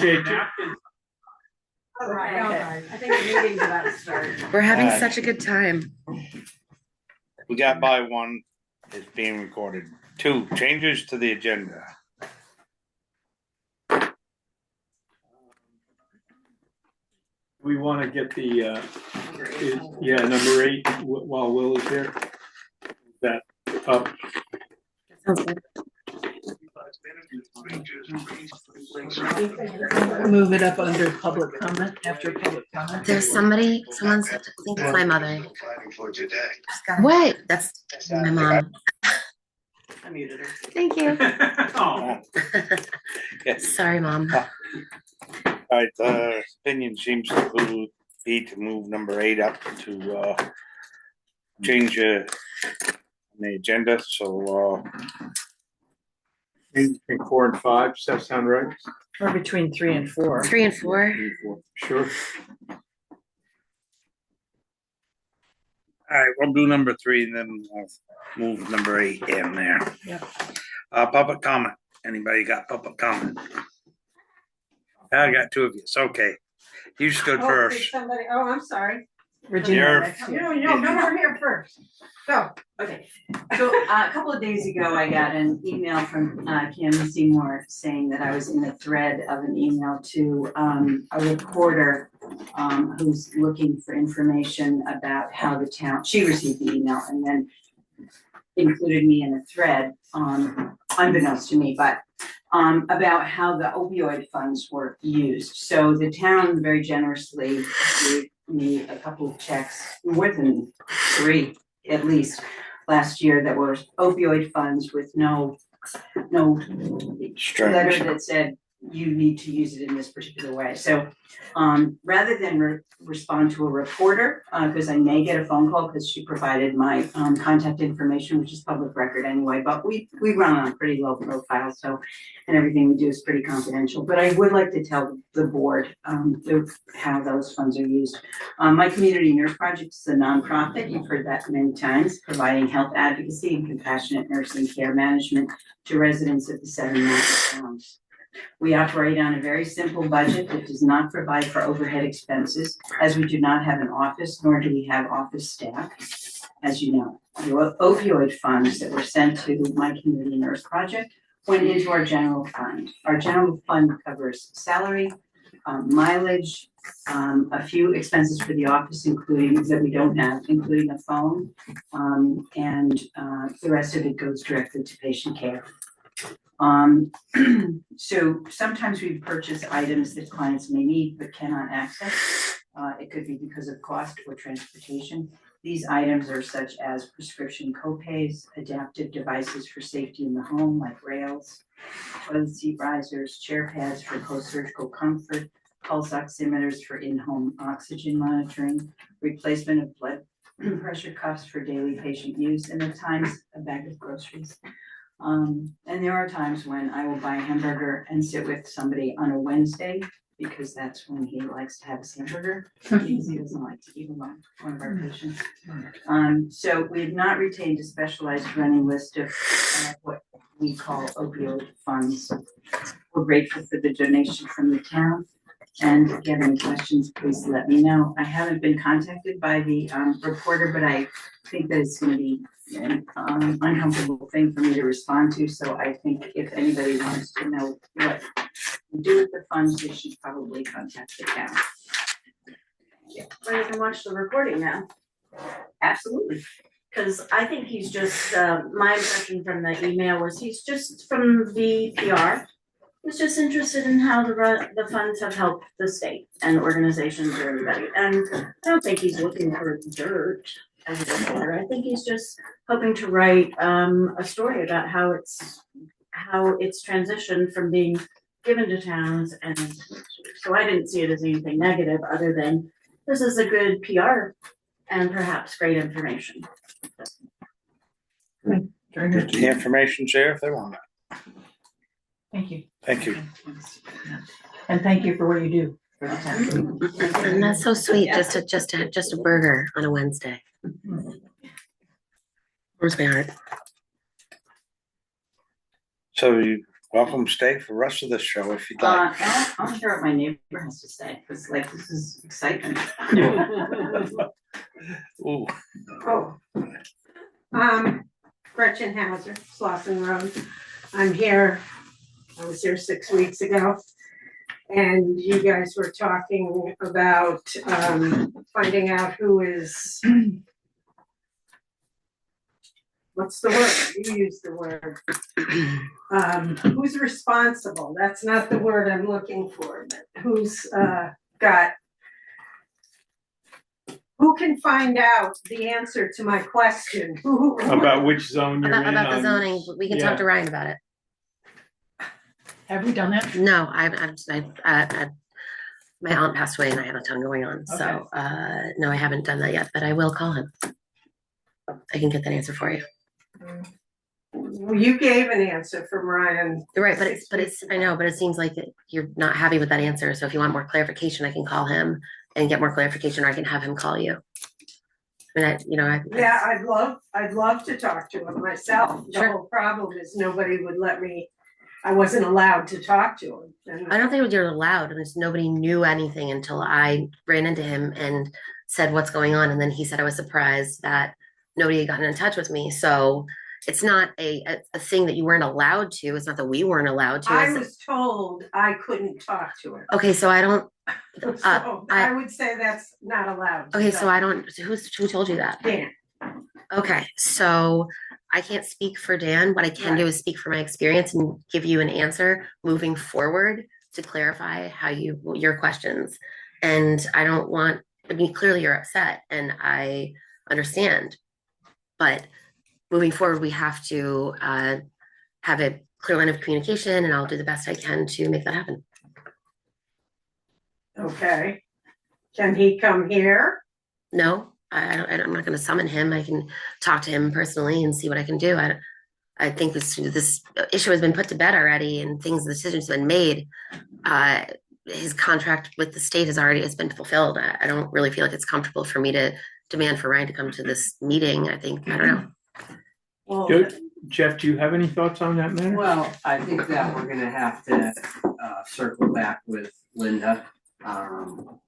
Appreciate you. All right. I think the meeting's about to start. We're having such a good time. We got by one. It's being recorded. 2 changes to the agenda. We want to get the, number 8 while Will is here. That up. Sounds good. Move it up under public comment, after public comment. There's someone said, I think it's my mother. What? That's my mom. I muted her. Thank you. Oh. Yes. Sorry, Mom. All right, opinion seems to be to move number 8 up to change the agenda. So Between 4 and 5, does that sound right? Or between 3 and 4. 3 and 4. Sure. all right, we'll do number 3, and then we'll move number 8 in there. Yep. Public comment. Anybody got public comment? I got 2 of you. It's okay. You stood first. I'm sorry. Virginia. No, we're here first. Go. Okay, so a couple of days ago, I got an email from Kim Seymour saying that I was in the thread of an email to a reporter who's looking for information about how the town, she received the email and then included me in a thread, unbeknownst to me, but about how the opioid funds were used. So the town very generously gave me a couple of checks, more than 3 at least, last year that were opioid funds with no letter that said you need to use it in this particular way. So rather than respond to a reporter, because I may get a phone call because she provided my contact information, which is public record anyway, but we run on a pretty low profile, so, and everything we do is pretty confidential. But I would like to tell the board how those funds are used. My Community Nurse Project is a nonprofit, you've heard that many times, providing health advocacy and compassionate nursing care management to residents of the 7 mountain towns. We operate on a very simple budget that does not provide for overhead expenses, as we do not have an office, nor do we have office staff, as you know. The opioid funds that were sent to my Community Nurse Project went into our general fund. Our general fund covers salary, mileage, a few expenses for the office, including that we don't have, including a phone, and the rest of it goes directly to patient care. So sometimes we purchase items that clients may need but cannot access. It could be because of cost or transportation. These items are such as prescription copays, adaptive devices for safety in the home like rails, toilet seat risers, chair pads for post-surgical comfort, pulse oximeters for in-home oxygen monitoring, replacement of blood pressure cuffs for daily patient use, and at times a bag of groceries. And there are times when I will buy a hamburger and sit with somebody on a Wednesday, because that's when he likes to have his hamburger, because he doesn't like to eat alone, one of our patients. So we have not retained a specialized running list of what we call opioid funds. We're grateful for the donation from the town. And if you have any questions, please let me know. I haven't been contacted by the reporter, but I think that it's going to be an uncomfortable thing for me to respond to. So I think if anybody wants to know what we do with the funds, they should probably contact the town. Well, you can watch the recording now. Absolutely. Because I think he's just, my impression from the email was he's just from the PR. He's just interested in how the funds have helped the state and organizations or anybody. And I don't think he's looking for dirt as a reporter. I think he's just hoping to write a story about how it's transitioned from being given to towns. And so I didn't see it as anything negative other than this is a good PR and perhaps great information. Get the information share if they want it. Thank you. Thank you. And thank you for what you do for the town. And that's so sweet. Just a burger on a Wednesday. Where's my heart? So you welcome, stay for the rest of the show if you'd like. I'll hear what my neighbor has to say, because like, this is exciting. Ooh, Oh. Gretchen Hauser, Slauson Road. I'm here, I was here 6 weeks ago. And you guys were talking about, finding out who is. What's the word? You used the word. Who's responsible? That's not the word I'm looking for, but who's, who can find out the answer to my question? About which zone you're in. About the zoning, we can talk to Ryan about it. Have we done that? No, my aunt passed away and I have a ton going on, so, no, I haven't done that yet, but I will call him. I can get that answer for you. Well, you gave an answer from Ryan. You're right, but it's, I know, but it seems like you're not happy with that answer, so if you want more clarification, I can call him and get more clarification, or I can have him call you. I mean, Yeah, I'd love to talk to him myself. The Sure. whole problem is nobody would let me, I wasn't allowed to talk to him. And I don't think you're allowed, and just nobody knew anything until I ran into him and said what's going on, and then he said I was surprised that nobody had gotten in touch with me. So it's not a thing that you weren't allowed to. It's not that we weren't allowed to. I was told I couldn't talk to him. Okay, so I don't. So I would say that's not allowed. Okay, so I don't. Who told you that? Dan, Okay, so I can't speak for Dan. What I can do is speak from my experience and give you an answer moving forward to clarify how your questions. And I don't want. I mean, clearly you're upset, and I understand. But moving forward, we have to have a clear line of communication, and I'll do the best I can to make that happen. okay. Can he come here? No, I'm not going to summon him. I can talk to him personally and see what I can do. I think this issue has been put to bed already, and decisions have been made. His contract with the state has been fulfilled. I don't really feel like it's comfortable for me to demand for Ryan to come to this meeting. I don't know. Well, Jeff, do you have any thoughts on that matter? Well, I think that we're gonna have to circle back with Linda. Because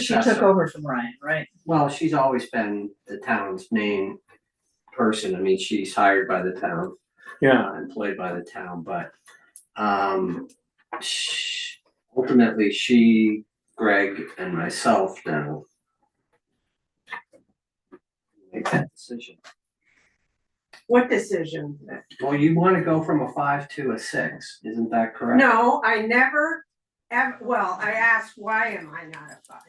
she took over from Ryan, right? Well, she's always been the town's main person. I mean, she's hired by the town. Yeah. Employed by the town, but ultimately she, Greg, and myself now make that decision. what decision? Well, you wanna go from a 5 to a 6, isn't that correct? No, I never, well, I asked, why am I not a 5?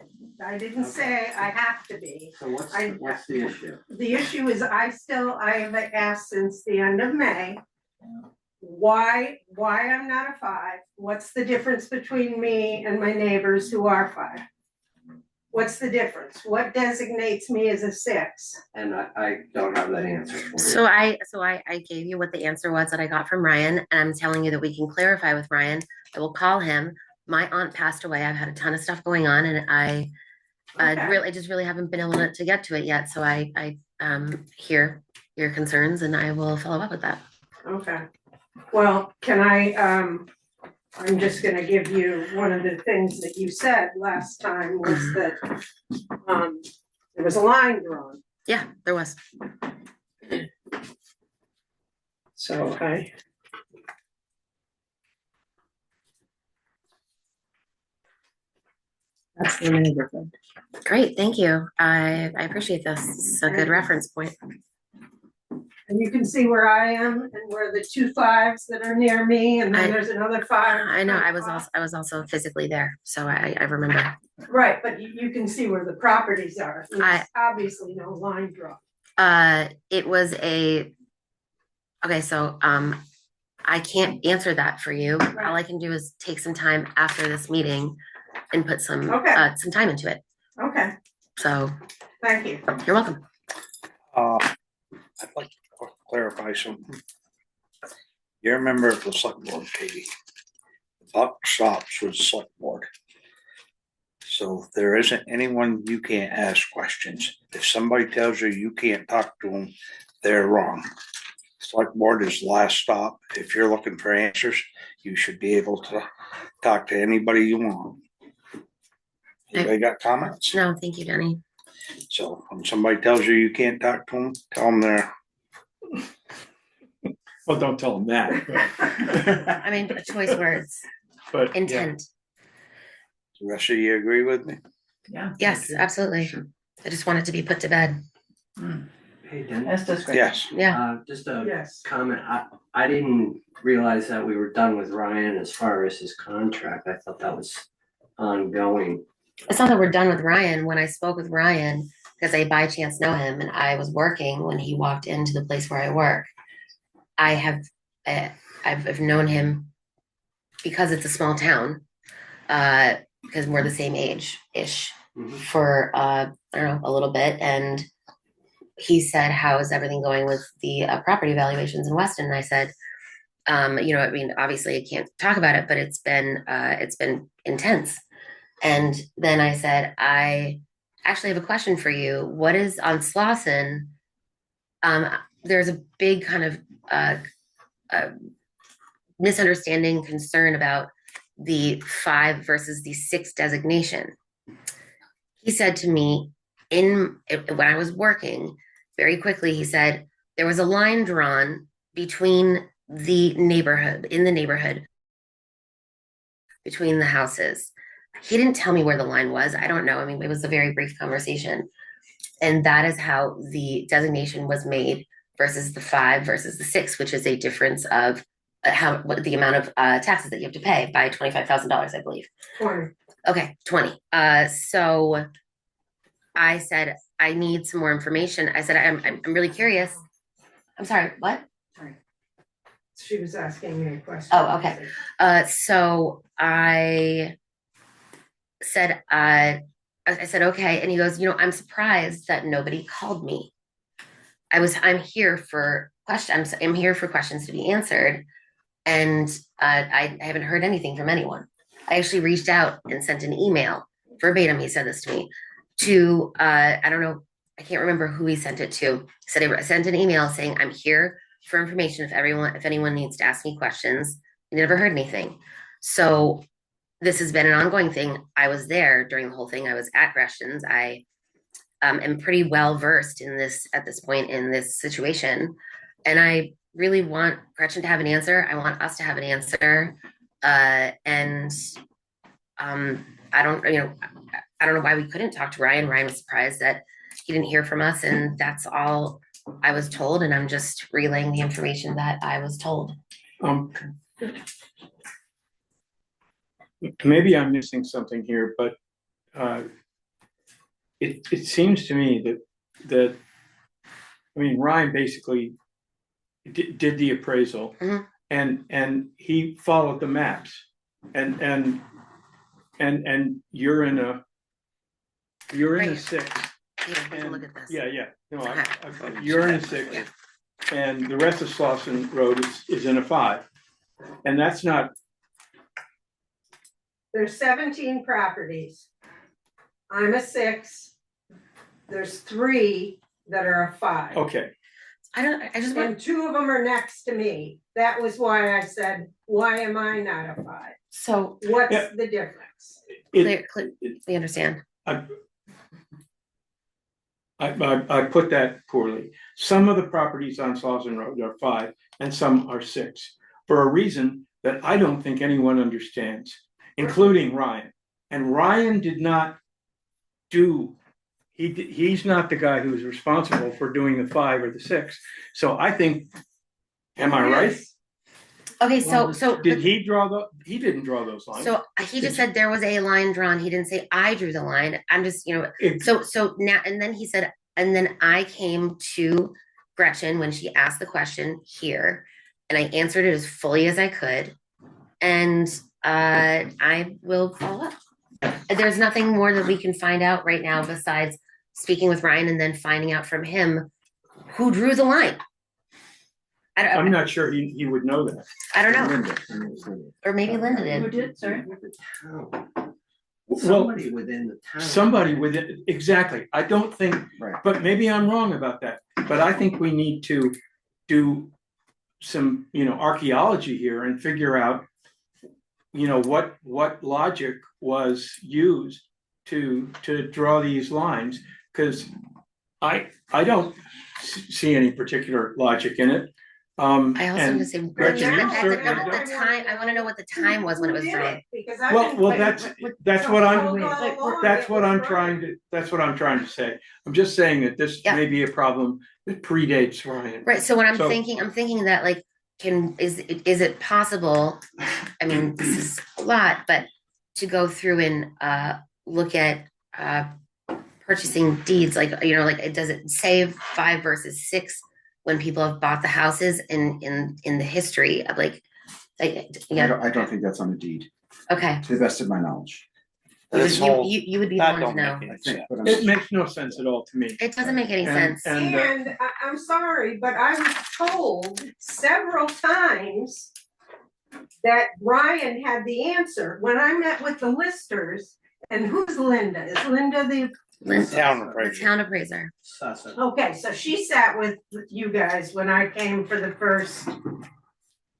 I didn't say I have to be. So what's the issue? The issue is I have asked since the end of May, why I'm not a 5? What's the difference between me and my neighbors who are 5? What's the difference? What designates me as a 6? And I don't have that answer for you. So I gave you what the answer was that I got from Ryan, and I'm telling you that we can clarify with Ryan. I will call him. My aunt passed away. I've had a ton of stuff going on, and I just really haven't been able to get to it yet. So I hear your concerns, and I will follow up with that. Okay. Well, can I'm just gonna give you one of the things that you said last time was that there was a line drawn. Yeah, there was. So that's the neighborhood. Great, thank you. I appreciate this. It's a good reference point. And you can see where I am and where the 2 5s that are near me, and then there's another 5. I know. I was also physically there, so I remember. Right, but you can see where the properties are. There's obviously no line drawn. It was okay, so I can't answer that for you. Right. All I can do is take some time after this meeting and put some time into it. Okay, So thank you. you're welcome. I'd like to clarify something. You're a member of the select board, Katie. The buck stops with the select board. So there isn't anyone you can't ask questions. If somebody tells you you can't talk to them, they're wrong. Select board is the last stop. If you're looking for answers, you should be able to talk to anybody you want. Anybody got comments? No, thank you, Denny. So when somebody tells you you can't talk to them, tell them they're, Well, don't tell them that. I mean, choice words, But, yeah. intent. the rest of you agree with me? Yeah. Yes, absolutely. I just want it to be put to bed. Hey, Dennis, That's just great. Yes. Yeah. just a Yes. comment, I didn't realize that we were done with Ryan as far as his contract, I thought that was ongoing. It's not that we're done with Ryan. When I spoke with Ryan, because I by chance know him and I was working when he walked into the place where I work. I've known him because it's a small town, because we're the same age-ish for, I don't know, a little bit. And he said, how is everything going with the property valuations in Weston? And I said, you know, I mean, obviously I can't talk about it, but it's been intense. And then I said, I actually have a question for you. What is on Slauson? There's a big kind of misunderstanding, concern about the 5 versus the 6 designation. He said to me when I was working, very quickly, he said, there was a line drawn between the neighborhood, between the houses. He didn't tell me where the line was. I don't know. I mean, it was a very brief conversation. And that is how the designation was made versus the 5 versus the 6, which is a difference of what the amount of taxes that you have to pay by $25,000, I believe. 20. Okay, 20. So I said, I need some more information. I said, I'm really curious. I'm sorry, what? She was asking me a question. Oh, okay. So I said, I said, okay. And he goes, you know, I'm surprised that nobody called me. I'm here for questions. I'm here for questions to be answered. And I haven't heard anything from anyone. I actually reached out and sent an email verbatim. He said this to me to, I don't know, I can't remember who he sent it to. I sent an email saying, I'm here for information if anyone needs to ask me questions. I never heard anything. So this has been an ongoing thing. I was there during the whole thing. I was at Greshton's. I am pretty well versed in this at this point in this situation. And I really want Gretchen to have an answer. I want us to have an answer. And I don't know why we couldn't talk to Ryan. Ryan was surprised that he didn't hear from us, and that's all I was told, and I'm just relaying the information that I was told. Maybe I'm missing something here, but it seems to me that I mean, Ryan basically did the appraisal, and he followed the maps, and you're in a Right. 6. Yeah, we can look at this. Yeah. No, Okay. you're in a 6, and the rest of Slauson Road is in a 5, and that's not. There's 17 properties. I'm a 6. There's 3 that are a 5. Okay, I just want, And 2 of them are next to me. That was why I said, why am I not a 5? so What's Yeah. the difference? we understand. I put that poorly. Some of the properties on Slauson Road are 5 and some are 6, for a reason that I don't think anyone understands, including Ryan. And Ryan did not do, he's not the guy who's responsible for doing the 5 or the 6. So I think, am I right? Yes. Okay, so Did he he didn't draw those lines. so he just said there was a line drawn. He didn't say I drew the line. I'm just, you know, It- so now, and then he said, and then I came to Gretchen when she asked the question here, and I answered it as fully as I could. And I will follow up. There's nothing more that we can find out right now besides speaking with Ryan and then finding out from him who drew the line. I'm not sure he would know that. I don't know. Or maybe Linda did. Who did, sorry? Somebody within the town. Somebody with it, exactly. I don't think, Right. but maybe I'm wrong about that. But I think we need to do archaeology here and figure out, what logic was used to draw these lines, because I don't see any particular logic in it. I also And want to say, Gretchen, you the certainly the don't. time, I want to know what the time was when it was Who did drawn. Because I've Well, been well, waiting. that's what I'm, Told all along that's it what was I'm right. trying to say. I'm just saying that this Yeah. may be a problem that predates Ryan. Right, so what I'm So- thinking that like, is it possible, I mean, this is a lot, but to go through and look at purchasing deeds, like, does it save 5 versus 6 when people have bought the houses in the history of like, I don't think that's on the deed, okay. to the best of my knowledge. This whole, You would be the that one to don't know. make I any think, sense. but I'm- It makes no sense at all to me. It doesn't make any And- sense. and- And I'm sorry, but I was told several times that Ryan had the answer. When I met with the listers, and who's Linda? Is Linda the, Town The appraiser. town appraiser. okay, so she sat with you guys when I came for the first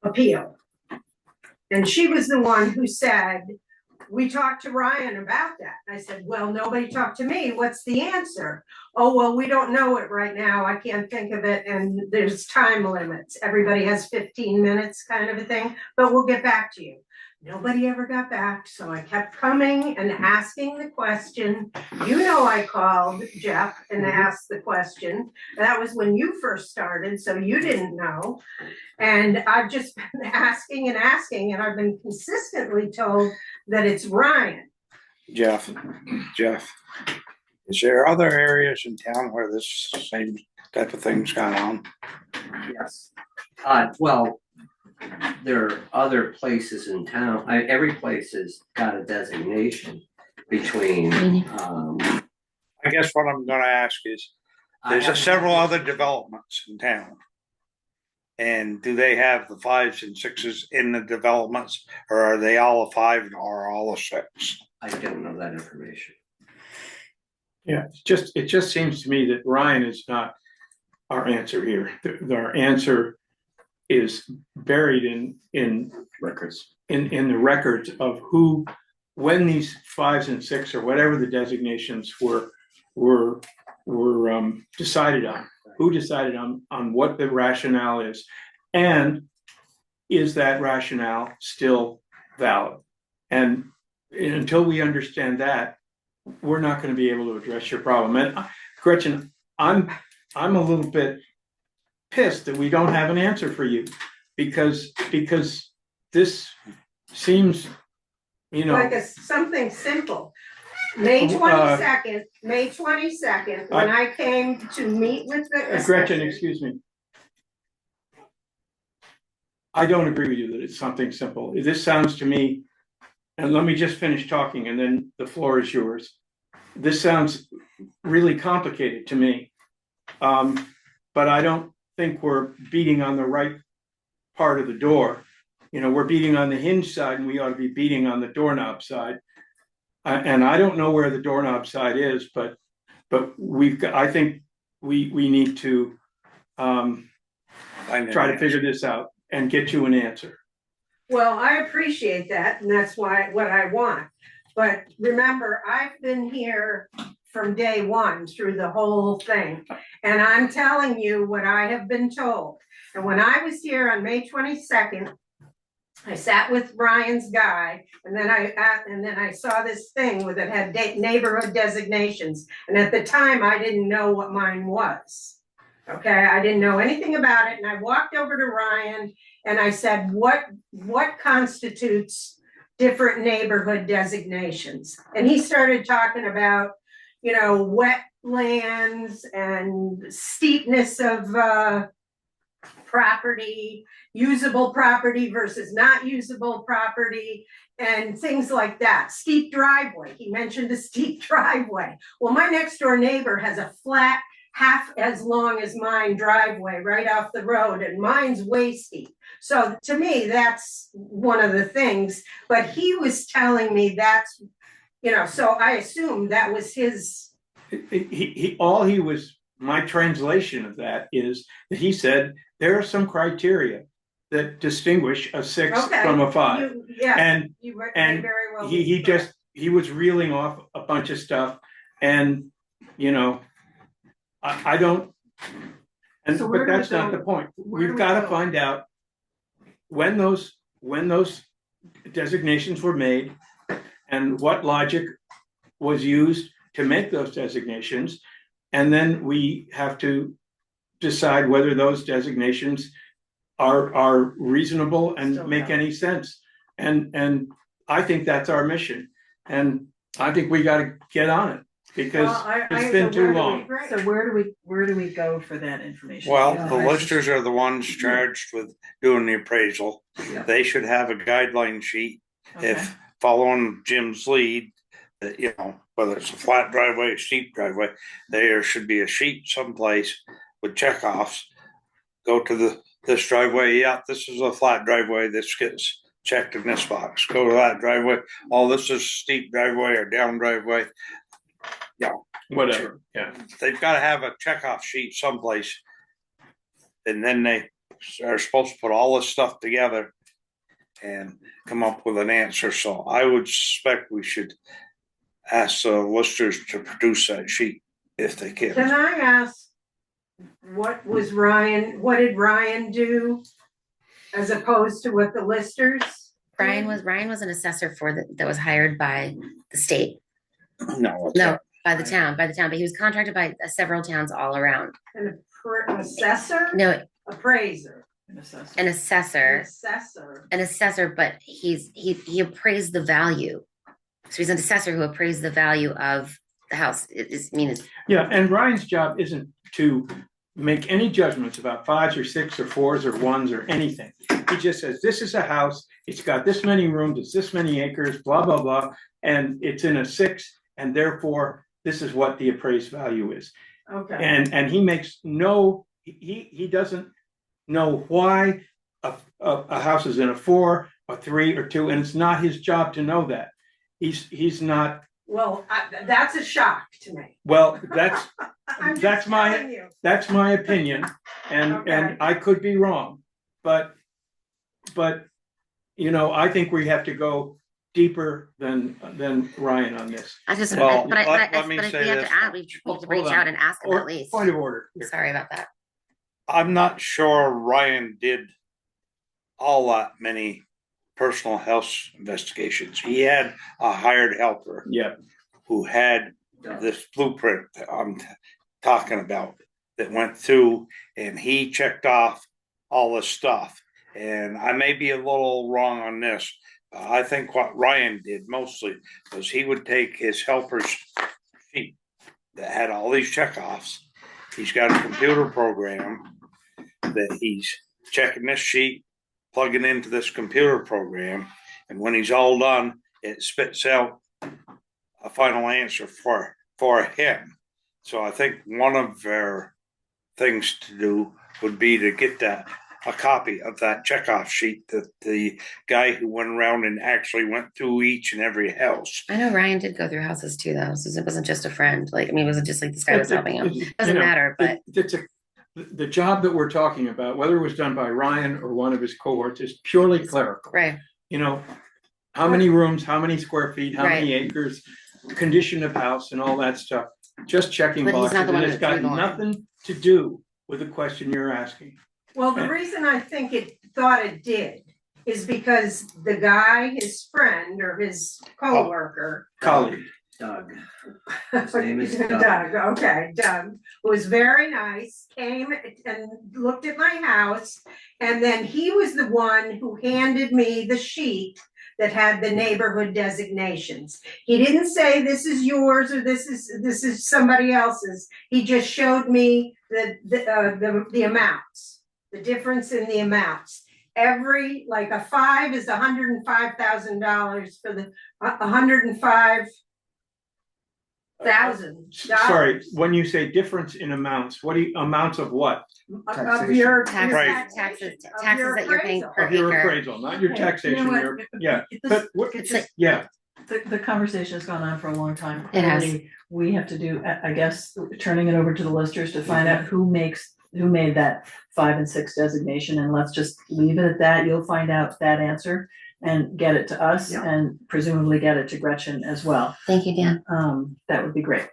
appeal. And she was the one who said, we talked to Ryan about that. I said, well, nobody talked to me. What's the answer? Oh, well, we don't know it right now. I can't think of it. And there's time limits. Everybody has 15 minutes kind of a thing, but we'll get back to you. Nobody ever got back. So I kept coming and asking the question. I called Jeff and asked the question. That was when you first started, so you didn't know. And I've just been asking, and I've been consistently told that it's Ryan. Jeff, is there other areas in town where this same type of thing's gone on? Yes. Well, there are other places in town, every place has got a designation between, I guess what I'm gonna ask is, I there's haven't- several other developments in town. And do they have the 5s and 6s in the developments, or are they all a 5 or all a 6? I don't know that information. Yeah, it just seems to me that Ryan is not our answer here. Our answer is buried in records. in the records of when these 5s and 6 or whatever the designations were decided on. Who decided on what the rationale is, and is that rationale still valid? And until we understand that, we're not going to be able to address your problem. And Gretchen, I'm a little bit pissed that we don't have an answer for you, because this seems, Like something simple. May 22nd, when I came to meet with the. Gretchen, excuse me. I don't agree with you that it's something simple. This sounds to me, and let me just finish talking and then the floor is yours. This sounds really complicated to me. But I don't think we're beating on the right part of the door. We're beating on the hinge side, and we ought to be beating on the doorknob side. And I don't know where the doorknob side is, but I think we need to try to figure this out and get you an answer. Well, I appreciate that, and that's what I want. But remember, I've been here from day one through the whole thing. And I'm telling you what I have been told. And when I was here on May 22nd, I sat with Ryan's guy, and then I saw this thing that had neighborhood designations. And at the time, I didn't know what mine was. Okay, I didn't know anything about it. And I walked over to Ryan and I said, what constitutes different neighborhood designations? And he started talking about, wetlands and steepness of property, usable property versus not usable property, and things like that. Steep driveway. He mentioned a steep driveway. Well, my next door neighbor has a flat, half as long as mine driveway right off the road, and mine's way steep. So to me, that's one of the things. But he was telling me that's, so I assumed that was his. My translation of that is that he said there are some criteria that distinguish a 6 Okay, from a 5. Yeah, And you may and very well. he be correct. he was reeling off a bunch of stuff, and you know, I don't. And So but where do we that's not go? the point. Where do We've we got to go? find out when those designations were made and what logic was used to make those designations. And then we have to decide whether those designations are reasonable and Still make valid. any sense. And I think that's our mission. And I think we gotta get on it because Well, it's been too long. So where do we go for that information? Well, Yeah, the I listers are the ones charged with doing the appraisal. Yeah. They should have a guideline sheet Okay. if following Jim's lead, that, you know, whether it's a flat driveway, a steep driveway, there should be a sheet someplace with checkoffs. Go to this driveway, yeah, this is a flat driveway, this gets checked in this box. Go to that driveway, oh, this is steep driveway or down driveway. Whatever, yeah. They've gotta have a checkoff sheet someplace. And then they are supposed to put all this stuff together and come up with an answer. So I would suspect we should ask the listers to produce that sheet if they Can can. I ask, what did Ryan do as opposed to what the listers? Ryan was an assessor that was hired by the state. No. No, by the town, but he was contracted by several towns all around. An assessor? No, Appraiser. an assessor, Assessor. but he appraised the value. So he's an assessor who appraised the value of the house. Yeah, and Ryan's job isn't to make any judgments about 5s or 6s or 4s or 1s or anything. He just says, this is a house, it's got this many rooms, it's this many acres, blah, blah, blah, and it's in a 6, and therefore this is what the appraised value is. Okay. And he makes he doesn't know why a house is in a 4, a 3, or 2, and it's not his job to know that. He's not. Well, that's a shock to me. Well, that's I'm just That's my- telling you. that's my opinion, and Okay. I could be wrong, but you know, I think we have to go deeper than Ryan on this. I just, Well, but let me if we say have this. to add, we need to Hold reach on. out and ask him Or at least. point of order. I'm sorry about that. I'm not sure Ryan did all that many personal health investigations. He had a hired helper Yeah, who had this blueprint that I'm talking about that went through and he checked off all this stuff. And I may be a little wrong on this. I think what Ryan did mostly was he would take his helper's sheet that had all these checkoffs. He's got a computer program that he's checking this sheet, plugging into this computer program, and when he's all done, it spits out a final answer for him. So I think one of their things to do would be to get a copy of that checkoff sheet that the guy who went around and actually went through each and every house. I know Ryan did go through houses too, though. So it wasn't just a friend. Like, I mean, it wasn't just like this guy was helping him. Doesn't matter, but the job that we're talking about, whether it was done by Ryan or one of his cohorts, is purely clerical. right. You know, how many rooms, how many square feet, how many acres, condition of house, and all that stuff. Just checking But he's boxes, not the one and it's that drew got the line. nothing to do with the question you're asking. Well, the reason I think it did is because the guy, his friend or his coworker, Colleague. Doug. His name is Doug. Doug was very nice, came and looked at my house. And then he was the one who handed me the sheet that had the neighborhood designations. He didn't say this is yours or this is somebody else's. He just showed me the amounts, the difference in the amounts. Like a 5 is $105,000 for the $105,000. Sorry, when you say difference in amounts, amounts of what? Of your Taxes that you're paying per Of your acre. appraisal, not your taxation, You know your, what? yeah, This- but, It's like, yeah, The conversation has gone on for a long time. It has. Clearly, we have to do, I guess, turning it over to the listers to find out who makes made that 5 and 6 designation, and let's just leave it at that. You'll find out that answer and get it to us Yeah. and presumably get it to Gretchen as well. Thank you, Dan. That would be great.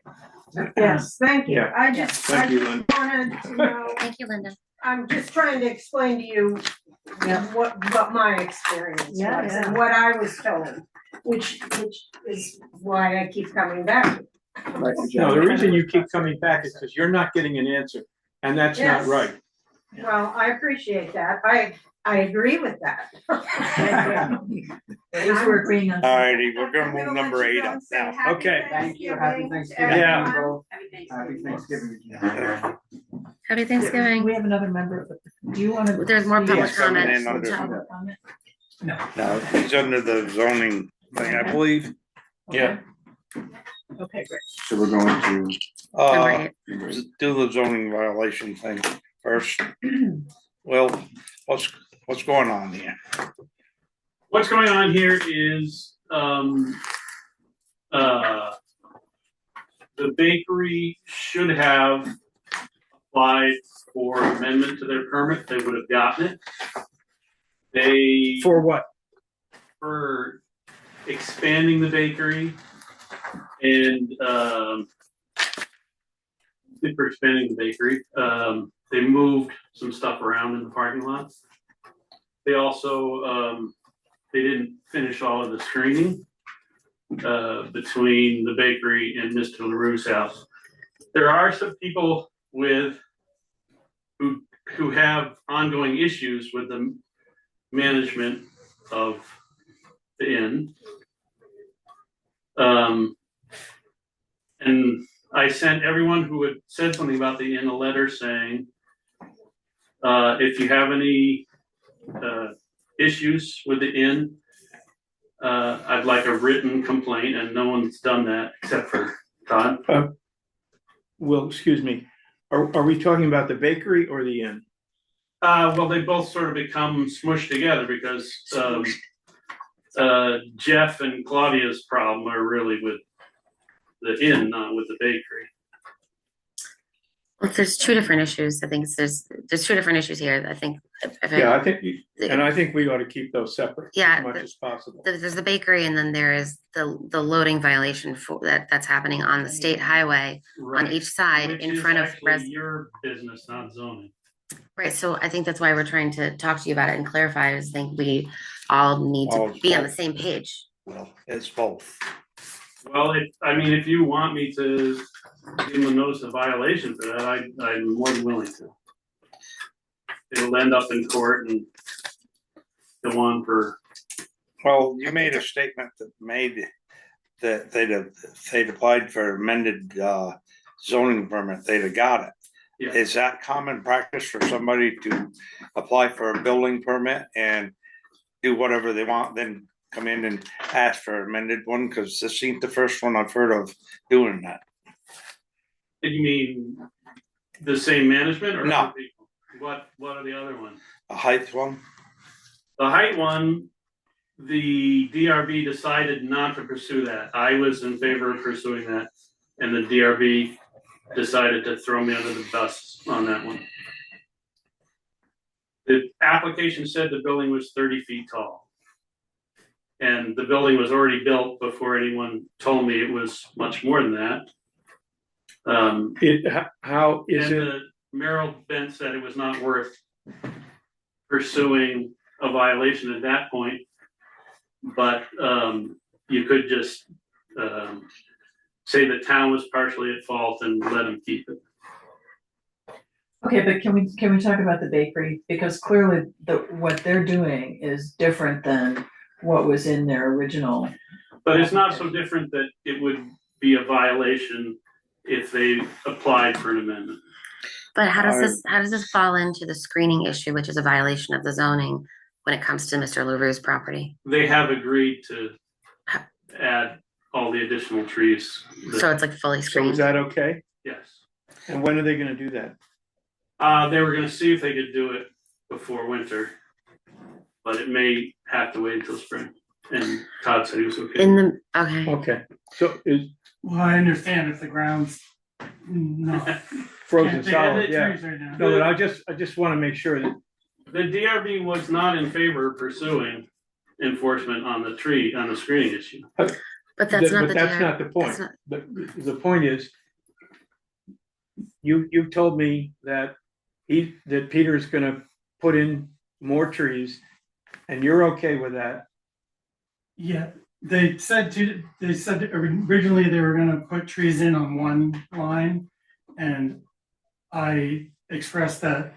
Yes, thank you. Yeah. I just Thank you, Lynn. wanted to know, Thank you, Linda. I'm just trying to explain to you Yeah. what my experience was Yeah, yeah. and what I was told, which is why I keep coming back. No, the reason you keep coming back is because you're not getting an answer, and that's not Yes. right. Well, I appreciate that. I agree with that. At least we're agreeing on. Alrighty, we're gonna I'm move let number you 8 go up and say now. happy Okay. Thank you, happy Thanksgiving Thanksgiving. to Yeah. everyone. Happy Thanksgiving. Happy Thanksgiving. We have another member, do you want to? There's more public He's coming comment. in under, Public comment? no, he's under the zoning thing, I believe. Yeah. Okay, great. So we're going to. Number 8. Do the zoning violation thing first. Well, what's going on here? What's going on here is, the bakery should have applied for amendment to their permit, they would have gotten it. They, For what? for expanding the bakery and, for expanding the bakery, they moved some stuff around in the parking lot. They also, they didn't finish all of the screening between the bakery and Mr. LaRue's house. There are some people who have ongoing issues with the management of the inn. And I sent everyone who had said something about the inn a letter saying, if you have any issues with the inn, I'd like a written complaint, and no one's done that except for Todd. Well, excuse me, are we talking about the bakery or the inn? Well, they both sort of become smushed together because Jeff and Claudia's problem are really with the inn, not with the bakery. Well, there's 2 different issues. I think there's 2 different issues here. I think. Yeah, I think, and I think we ought to keep those separate Yeah, as much as possible. There's the bakery, and then there is the loading violation for that's happening on the state highway on Right. each side Which in is front of actually your business, not zoning. Right, so I think that's why we're trying to talk to you about it and clarify. I just think we all need to be on the same page. Well, it's both. Well, if you want me to give them a notice of violation for that, I'm more than willing to. It'll end up in court and go on for. Well, you made a statement that they'd applied for amended zoning permit, they'd have got it. Yeah. Is that common practice for somebody to apply for a building permit and do whatever they want, then come in and ask for an amended one? Because this ain't the first one I've heard of doing that. You mean the same management or No. other people? What are the other ones? A height one? The height one, the DRB decided not to pursue that. I was in favor of pursuing that, and the DRB decided to throw me under the bus on that one. The application said the building was 30 feet tall. And the building was already built before anyone told me it was much more than that. How is it? Merrill Bent said it was not worth pursuing a violation at that point. But you could just say the town was partially at fault and let them keep it. Okay, but can we talk about the bakery? Because clearly what they're doing is different than what was in their original. But it's not so different that it would be a violation if they applied for an amendment. But how does this fall into the screening issue, which is a violation of the zoning when it comes to Mr. LaRue's property? They have agreed to add all the additional trees. So it's like fully So screened. is that okay? Yes. And when are they gonna do that? They were gonna see if they could do it before winter, but it may have to wait until spring. And Todd said he was okay. Okay. Okay, so Well, I understand if the ground's No. frozen Can't think of solid, the yeah. trees right now. No, but I just wanna make sure that, The DRB was not in favor of pursuing enforcement on the screening issue. But that's not but the that's DR not the point. that's not- The point is, you told me that that Peter's gonna put in more trees, and you're okay with that. Yeah, they said originally they were gonna put trees in on one line. And I expressed that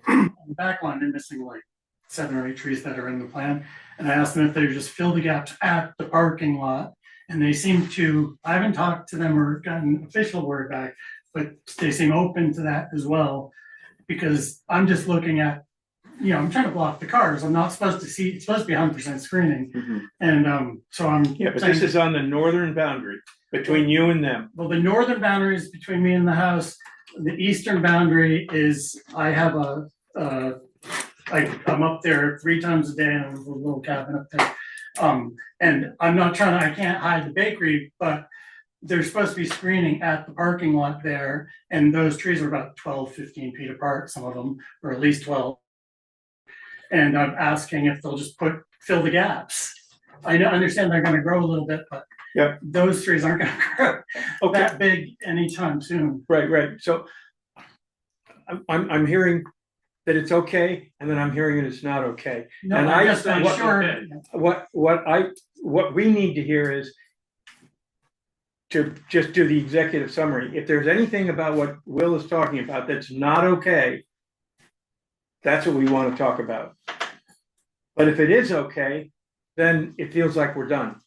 on the back line, they're missing like 7 or 8 trees that are in the plan. And I asked them if they would just fill the gaps at the parking lot. And they seem to, I haven't talked to them or gotten official word back, but they seem open to that as well. Because I'm just looking at, I'm trying to block the cars. I'm not supposed to see, it's supposed to be 100% screening. And so I'm. Yeah, but this is on the northern boundary between you and them. Well, the northern boundary is between me and the house. The eastern boundary is, I have I'm up there 3 times a day in a little cabin up there. And I'm not I can't hide the bakery, but there's supposed to be screening at the parking lot there. And those trees are about 12, 15 feet apart, some of them, or at least 12. And I'm asking if they'll just fill the gaps. I understand they're gonna grow a little bit, but yeah, those trees aren't gonna grow that big anytime soon. Right. So I'm hearing that it's okay, and then I'm hearing that it's not okay. No, and I'm just not sure. Okay. What we need to hear is to just do the executive summary. If there's anything about what Will is talking about that's not okay, that's what we want to talk about. But if it is okay, then it feels like we're done.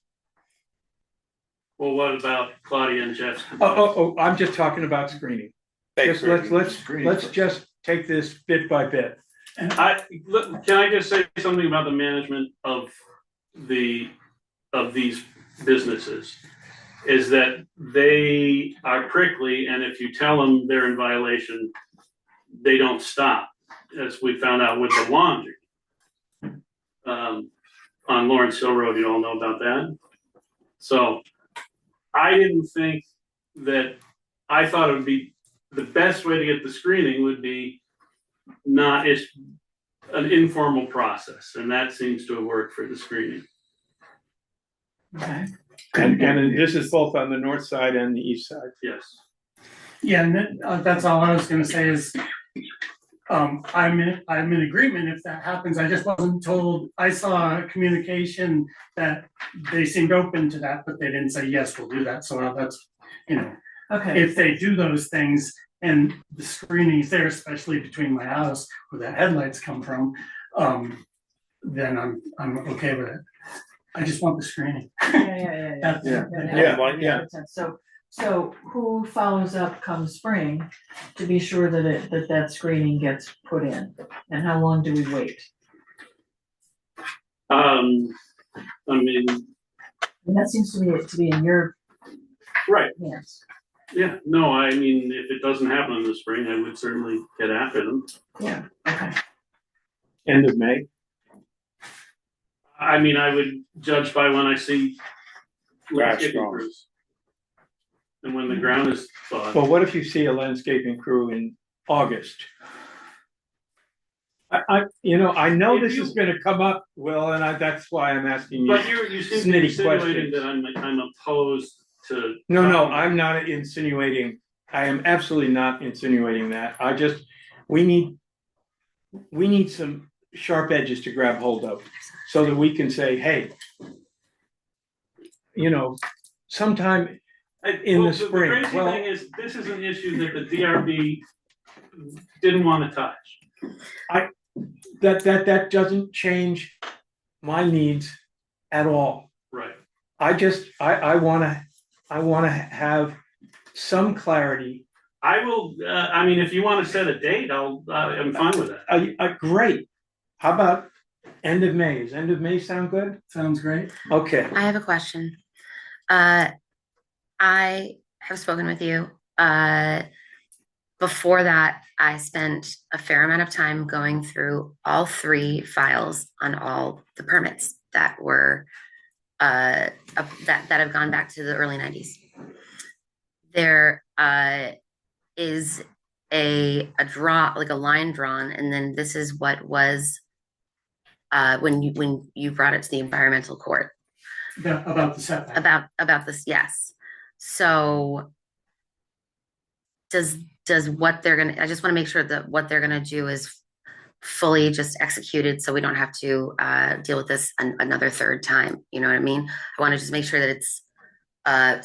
Well, what about Claudia and Jeff's? I'm just talking about screening. Just let's just take this bit by bit. And can I just say something about the management of these businesses? Is that they are prickly, and if you tell them they're in violation, they don't stop, as we found out with the laundry. On Lawrence Hill Road, you all know about that. So I didn't think that, I thought it would be the best way to get the screening would be it's an informal process, and that seems to have worked for the screening. Okay. And this is both on the north side and the east side. Yes. Yeah, and that's all I was gonna say is, I'm in agreement if that happens. I just wasn't told. I saw a communication that they seemed open to that, but they didn't say, yes, we'll do that. So that's, Okay, if they do those things and the screening's there, especially between my house where the headlights come from, then I'm okay with it. I just want the screening. yeah. That's- Yeah. So who follows up come spring to be sure that that screening gets put in? And how long do we wait? I mean, And that seems to be in your right. hands. Yeah, no, I mean, if it doesn't happen in the spring, I would certainly get after them. Yeah, okay. End of May. I mean, I would judge by when I see landscaping growing. crews. And when the ground is thawed. Well, what if you see a landscaping crew in August? I know If this you- is gonna come up, Will, and that's why I'm asking you. But you seem to be snitty insinuating questions. that I'm opposed to. No, I'm not insinuating. I am absolutely not insinuating that. We need some sharp edges to grab hold of so that we can say, hey, sometime in the spring. The crazy thing is, this is an issue that the DRB didn't want to touch. That doesn't change my needs at all. Right. I wanna have some clarity. I will, I mean, if you want to set a date, I'm fine with that. Great. How about end of May? Does end of May sound good? Sounds great. Okay. I have a question. I have spoken with you. Before that, I spent a fair amount of time going through all 3 files on all the permits that were that have gone back to the early 90s. there is a draw, like a line drawn, and then this is what was when you brought it to the environmental court About the setback. about this, yes. So does what they're gonna, I just want to make sure that what they're gonna do is fully just executed, so we don't have to deal with this another third time, you know what I mean? I want to just make sure that it's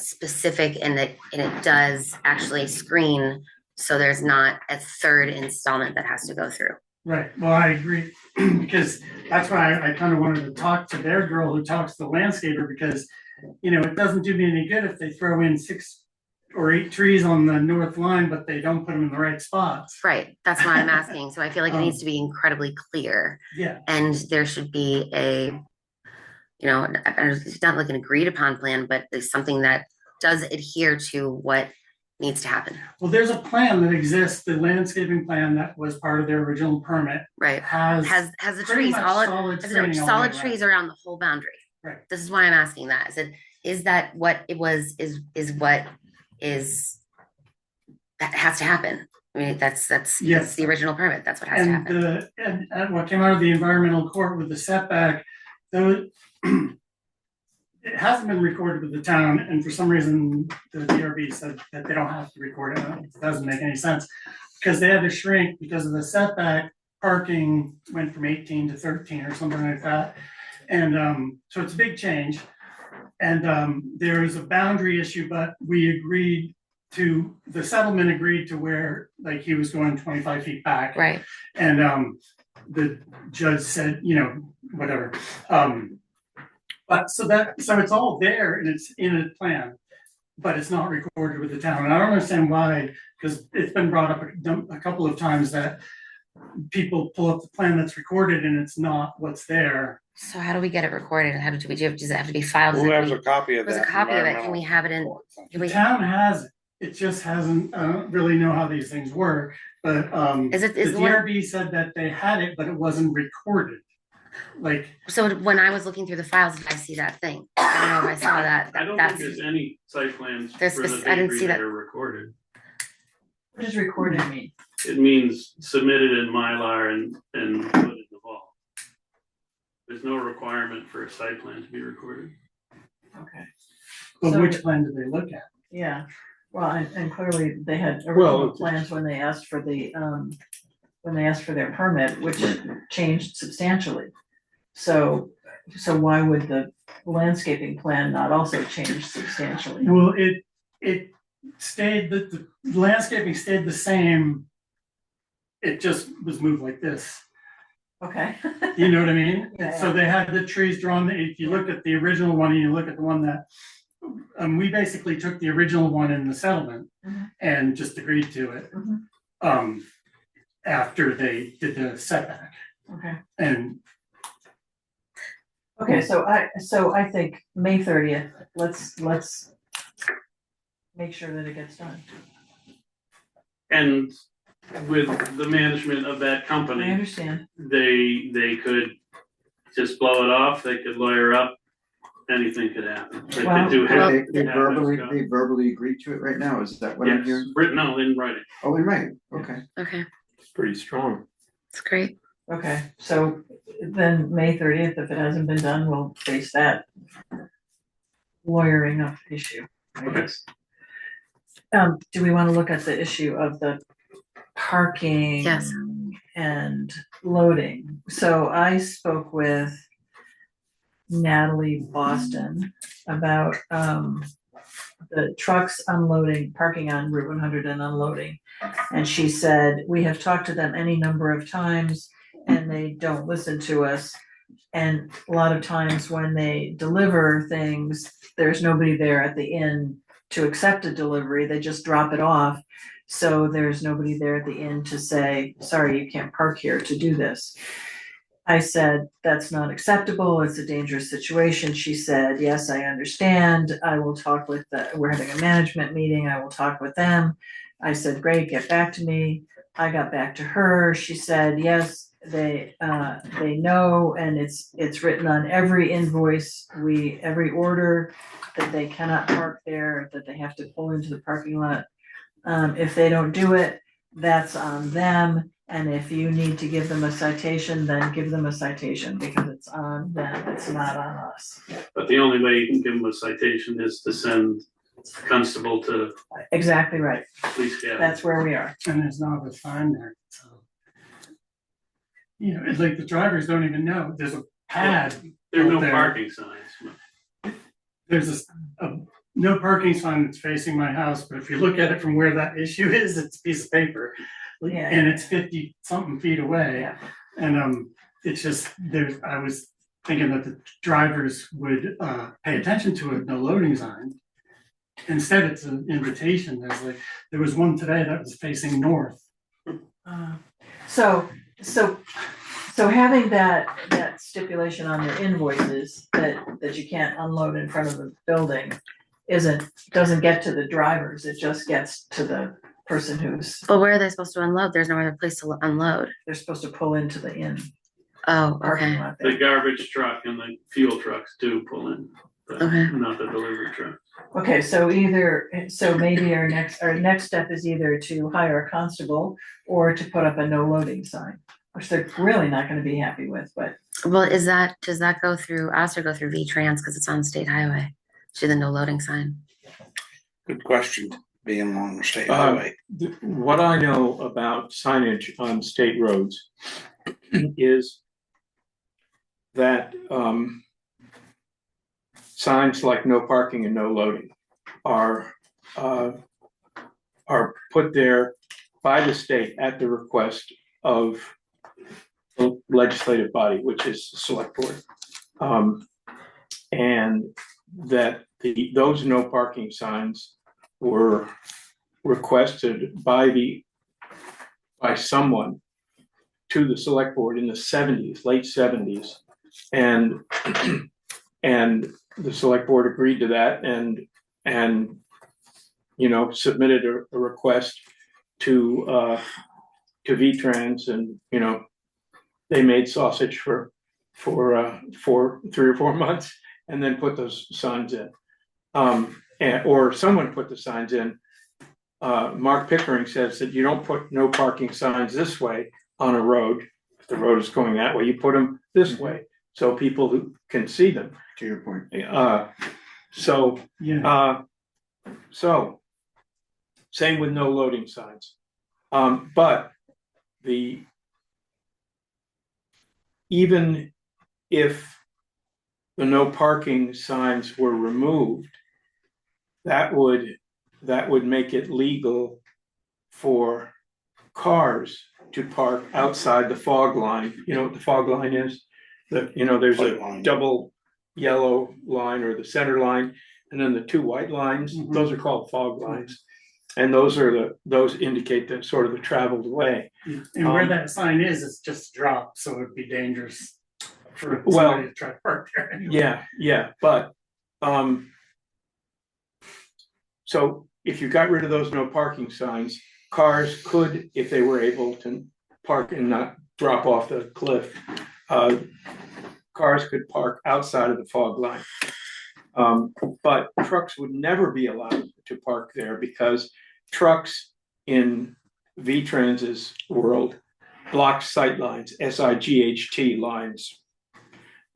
specific and that it does actually screen, so there's not a third installment that has to go through. Right, well, I agree, because that's why I kind of wanted to talk to their girl who talks to the landscaper, because, you know, it doesn't do me any good if they throw in 6 or 8 trees on the north line, but they don't put them in the right spots. Right, that's why I'm asking. So I feel like it needs to be incredibly clear, Yeah, and there should be a, you know, it's not like an agreed upon plan, but there's something that does adhere to what needs to happen. well, there's a plan that exists, the landscaping plan that was part of their original permit Right, has has the pretty trees, much all it, solid has screening all the solid way trees around. around the whole boundary. Right. This is why I'm asking that. Is that what it was, is what is, that has to happen? I mean, that's Yes. the original permit. That's what has to And happen. the, and what came out of the environmental court with the setback, though, it hasn't been recorded with the town, and for some reason, the DRB said that they don't have to record it. It doesn't make any sense, because they had to shrink because of the setback. Parking went from 18 to 13 or something like that, and so it's a big change. And there is a boundary issue, but we agreed to, the settlement agreed to where, like, he was going 25 feet back. Right, And the judge said, you know, whatever. But so it's all there and it's in a plan, but it's not recorded with the town. And I don't understand why, because it's been brought up a couple of times that people pull up the plan that's recorded and it's not what's there. so how do we get it recorded, and how does it have to be filed? Who has a copy of Who has that? a copy of it? Can we have it in, can The we, town has it. It just hasn't, I don't really know how these things work, but Is the the one- DRB said that they had it, but it wasn't recorded. Like, so when I was looking through the files, did I see that thing? I don't know if I saw that, I don't that's, think there's any site plans for There's the I didn't bakery see that that. are recorded. What does recorded mean? It means submitted in Mylar and put in the vault. There's no requirement for a site plan to be recorded. Okay, but So- which plan did they look at? yeah, well, and clearly they had Well, original plans when they asked for the, when they asked for their permit, which changed substantially. So why would the landscaping plan not also change substantially? Well, it stayed, the landscaping stayed the same. It just was moved like this, Okay. you know what I mean? Yeah, So they had the trees drawn, if you look at the original one and you look at the one that, we basically took the original one in the settlement Mhm. and just agreed to it. Mhm. After they did the setback, Okay, and okay, so I think May 30th, let's make sure that it gets done. And with the management of that I company, understand. they could just blow it off, they could lawyer up, anything could happen. They Well- could do Well- half. They half verbally, their stuff. they verbally agreed to it right now, is that what I'm Yes, hearing? written, no, in writing. Oh, in writing, okay. okay, It's pretty strong. it's great. Okay, so then May 30th, if it hasn't been done, we'll face that lawyering up issue, I Okay. guess. Do we wanna look at the issue of the parking? Yes. And loading? So I spoke with Natalie Boston about, the trucks unloading, parking on Route 100 and unloading. And she said, we have talked to them any number of times and they don't listen to us. And a lot of times when they deliver things, there's nobody there at the inn to accept a delivery, they just drop it off. So there's nobody there at the inn to say, sorry, you can't park here to do this. I said, that's not acceptable, it's a dangerous situation. She said, yes, I understand, I will talk with we're having a management meeting, I will talk with them. I said, great, get back to me. I got back to her, she said, yes, they know, and it's written on every invoice, every order that they cannot park there, that they have to pull into the parking lot. If they don't do it, that's on them, and if you need to give them a citation, then give them a citation, because it's on them, it's not on us. But the only way you can give them a citation is to send constable to Exactly right, police academy. that's where we are. And there's not a sign there, so. You know, it's like the drivers don't even know, there's a pad. There's no out there. parking signs. There's a no parking sign that's facing my house, but if you look at it from where that issue is, it's a piece of paper. Yeah. And it's 50 something feet away. Yeah. And it's just, I was thinking that the drivers would pay attention to it, no loading sign. Instead, it's an invitation. There was one today that was facing north. So having that stipulation on their invoices that you can't unload in front of the building doesn't get to the drivers, it just gets to the person But where are they supposed to unload? There's no other place to unload. they're supposed to pull into the inn Oh, parking okay. lot The there. garbage truck and the fuel trucks do pull in, but Okay. not the delivery truck. Okay, so maybe our next step is either to hire a constable or to put up a no loading sign, which they're really not gonna be happy with, but Well, does that go through us or go through V-Trans because it's on the state highway? To the no loading sign. Good question, being along the state highway. What I know about signage on state roads is that signs like no parking and no loading are put there by the state at the request of the legislative body, which is the select board. And that those no parking signs were requested by someone to the select board in the late 70s. And the select board agreed to that and submitted a request to V-Trans, and they made sausage for 3 or 4 months and then put those signs in. Or someone put the signs in. Mark Pickering says that you don't put no parking signs this way on a road. If the road is going that way, you put them this way so people who can see them. To your point. So same with no loading signs. But even if the no parking signs were removed, that would make it legal for cars to park outside the fog line. You know what the fog line is? There's White a line. double yellow line or the center line, and then the 2 white lines. Mhm. Those are called fog lines. And those indicate the sort of the traveled way. And where that sign is, it's just a drop, so it'd be dangerous for Well, somebody to try to park there. anyway. Yeah, but so if you got rid of those no parking signs, cars could, if they were able to park and not drop off the cliff, cars could park outside of the fog line. But trucks would never be allowed to park there because trucks in V-Trans's world block sight lines, SIGHT lines.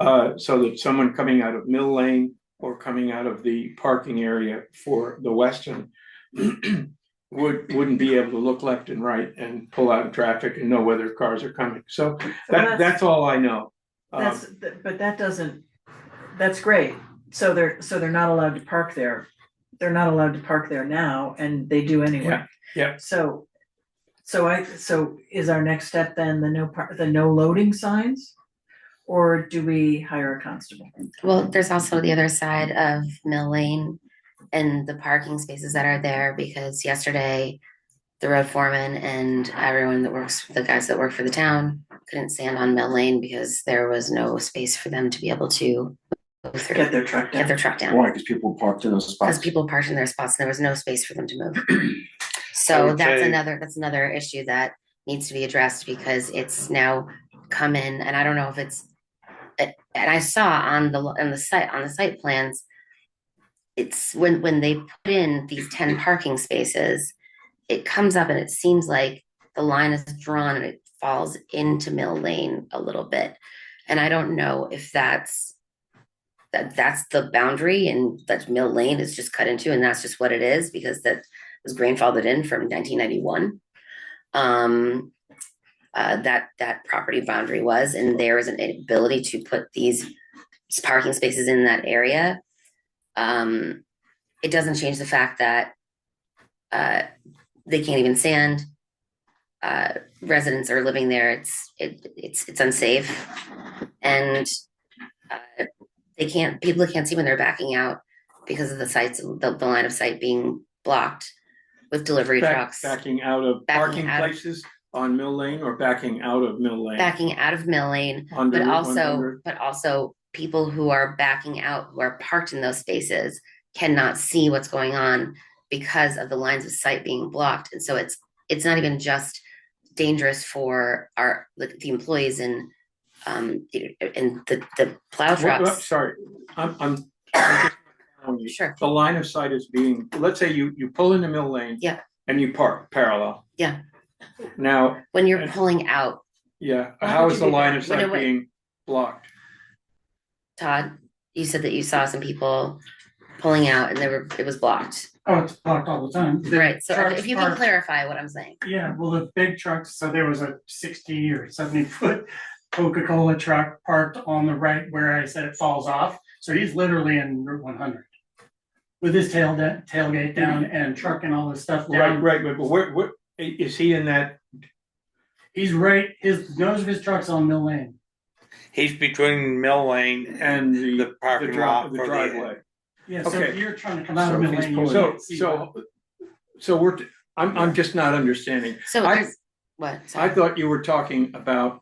So that someone coming out of Mill Lane or coming out of the parking area for the Weston wouldn't be able to look left and right and pull out of traffic and know whether cars are coming. So that's all I know. but that's great. So they're not allowed to park there. They're not allowed to park there now, and they do anyway. Yeah. So is our next step then the no loading signs? Or do we hire a constable? Well, there's also the other side of Mill Lane and the parking spaces that are there, because yesterday the road foreman and the guys that work for the town couldn't stand on Mill Lane because there was no space for them to be able to go through. Get their truck down. Why? Because people parked in those Because spots. people parked in their spots and there was no space for them to move. So would that's say- another issue that needs to be addressed, because it's now come in, and I don't know if and I saw on the site plans, it's when they put in these 10 parking spaces, it comes up and it seems like the line is drawn and it falls into Mill Lane a little bit. And I don't know if that's the boundary and that Mill Lane is just cut into and that's just what it is because that was grandfathered in from 1991. That property boundary was, and there is an ability to put these parking spaces in that area. It doesn't change the fact that they can't even sand. Residents are living there. It's unsafe, and people can't see when they're backing out because of the line of sight being blocked with delivery trucks. Backing out of parking places on Mill Lane or backing out of Mill Lane? Backing out of Mill Lane, Under Route 100? but also people who are backing out, who are parked in those spaces, cannot see what's going on because of the lines of sight being blocked. And so it's not even just dangerous for the employees and the plow trucks. Sorry, I'm just telling you. Sure. The line of sight is being, let's say you pull into Mill Lane. Yeah. And you park parallel. Yeah. Now. When you're pulling out. Yeah, Why how would is you the do line that? of sight being blocked? Todd, you said that you saw some people pulling out and it was blocked. Oh, it's blocked all the time. The Right, so trucks if you can parked- clarify what I'm saying. Yeah, well, the big trucks, so there was a 60 or 70-foot Coca-Cola truck parked on the right where I said it falls off. So he's literally in Route 100 with his tailgate down and truck and all this stuff down. Right, but where is he in that? He's right, his nose of his truck's on Mill Lane. He's between Mill Lane And the parking lot the for driveway. Yeah, so Okay. if you're trying to come out of Mill Lane, you So, can't see that. so I'm just not understanding. So what? I Sorry. thought you were talking about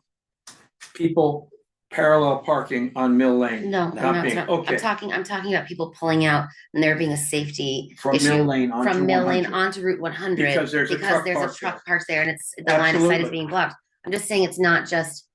people parallel parking on Mill Lane. No, not I'm not. being- Okay. I'm talking about people pulling out and there being a safety From issue Mill Lane onto from Mill Lane 100. onto Route 100 Because there's a truck parked there. parked there and the line of sight is Absolutely. being blocked. I'm just saying it's not just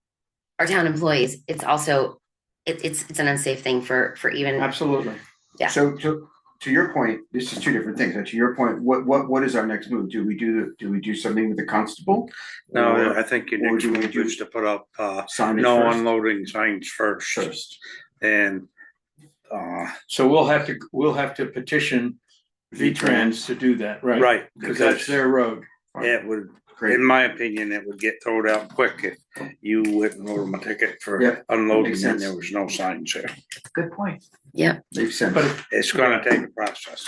our town employees. It's also it's an unsafe thing for even. Absolutely. Yeah. So to your point, this is two different things. To your point, what is our next move? Do we do something with the constable? No, Or I think your or next do we move do is to put up signage no first? unloading signs first. And So we'll have to petition V-Trans to do that, right? right, Because that's their road. it would, Great. in my opinion, it would get thrown out quick if you wouldn't wrote them a ticket Yeah, for unloading makes and sense. there was no signs there. Good point. Makes sense. But It's gonna take a process.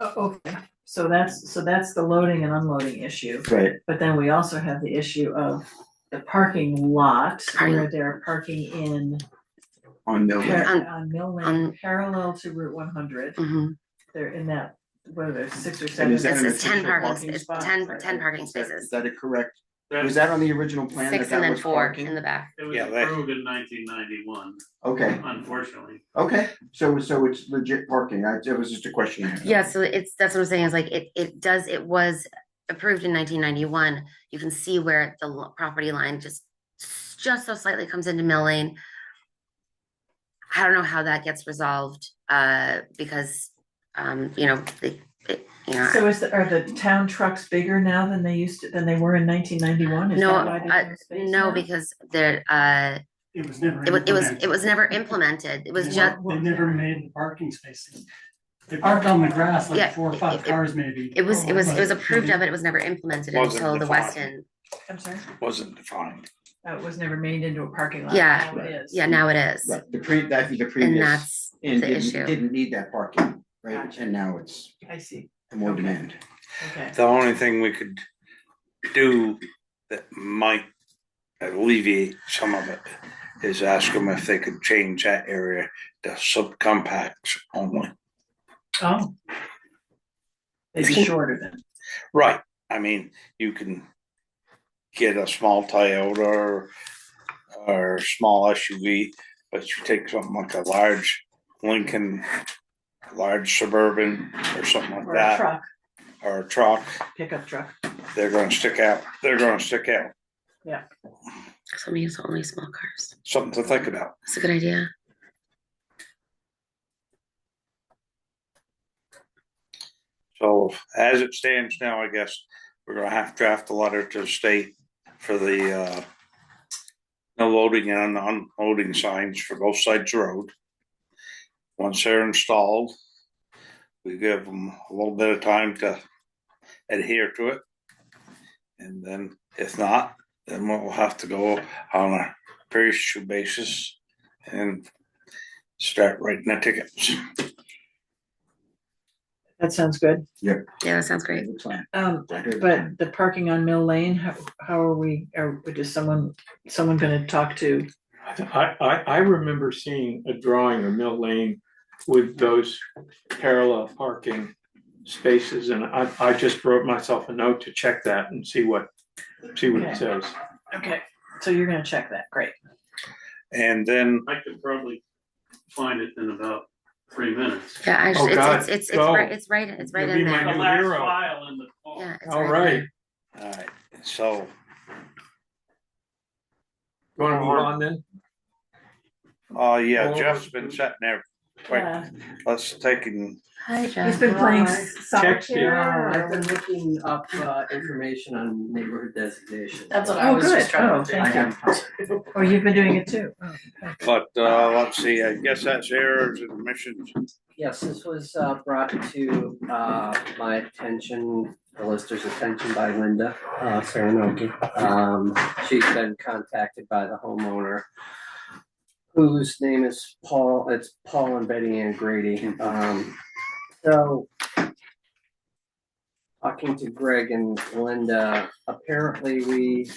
Okay, so that's the loading and unloading issue. Right, But then we also have the issue of the parking lot where they're parking in on Mill Lane. on Mill Lane, On- parallel to Route 100. Mhm. They're in that, what are there, 6 or And 7? is that an It's 10 official parking, it's spots? 10 parking Is that- spaces. Is that a correct? That- Was that on the original plan 6 that and that then was 4 parking? in the back. It was Yeah, they- approved in 1991, Okay, unfortunately. okay, so it's legit parking. It was just a question. I had. Yeah, so that's what I'm saying is like it was approved in 1991. You can see where the property line just so slightly comes into Mill Lane. I don't know how that gets resolved, because, So are the town trucks bigger now than they were in 1991? Is no, that why there's no space no, now? because there, It was never. it was never implemented. It was just, They never made the parking spaces. They parked on the grass Yeah, like 4 or 5 cars maybe. it was approved of it. It was never implemented Wasn't until the defined. Weston. I'm sorry? Wasn't defined. It was never made into a parking lot. Yeah, Now it is. Yeah, now it is. Right, the And previous, that's and the issue. didn't need that parking, right? Gotcha. And now it's I see, more Okay. demand. okay. The only thing we could do that might alleviate some of it is ask them if they could change that area to subcompacts only. Oh. Maybe shorter then. Right, I mean, you can get a small Toyota or small SUV, but you take something like a large Lincoln, large Suburban or something like Or a that, truck, or a truck, pickup truck. they're gonna stick out, they're gonna stick out. Yeah. So maybe it's only small cars. Something to think about. That's a good idea. So as it stands now, I guess we're gonna have to draft a letter to the state for the no loading and unloading signs for both sides of the road. Once they're installed, we give them a little bit of time to adhere to it. And then if not, then we'll have to go on a per issue basis and start writing the tickets. That sounds good. Yeah, that sounds great. But the parking on Mill Lane, how are we, is someone gonna talk to? I remember seeing a drawing of Mill Lane with those parallel parking spaces, and I just wrote myself a note to check that and see what it says. Okay, so you're gonna check that, great. And then I could probably find it in about 3 minutes. Yeah, Oh, actually, God, it's go. right, it's right You'll in be my there. The new last hero. file in the. Yeah, it's All right in right, there. all right, so you wanna move on then? yeah, Jeff's been sitting there. Wait, let's take him. Hi, He's Jeff. been playing Text solitaire. I've been looking up information on neighborhood designation. That's what Oh, good, oh, I thank you. have, Oh, you've been doing it too. Oh, okay. But let's see, I guess that's errors and omissions. yes, this was brought to my attention, the lister's attention by Linda Saranoki. She's been contacted by the homeowner, whose name is Paul. It's Paul and Betty Ann Grady. So talking to Greg and Linda, apparently we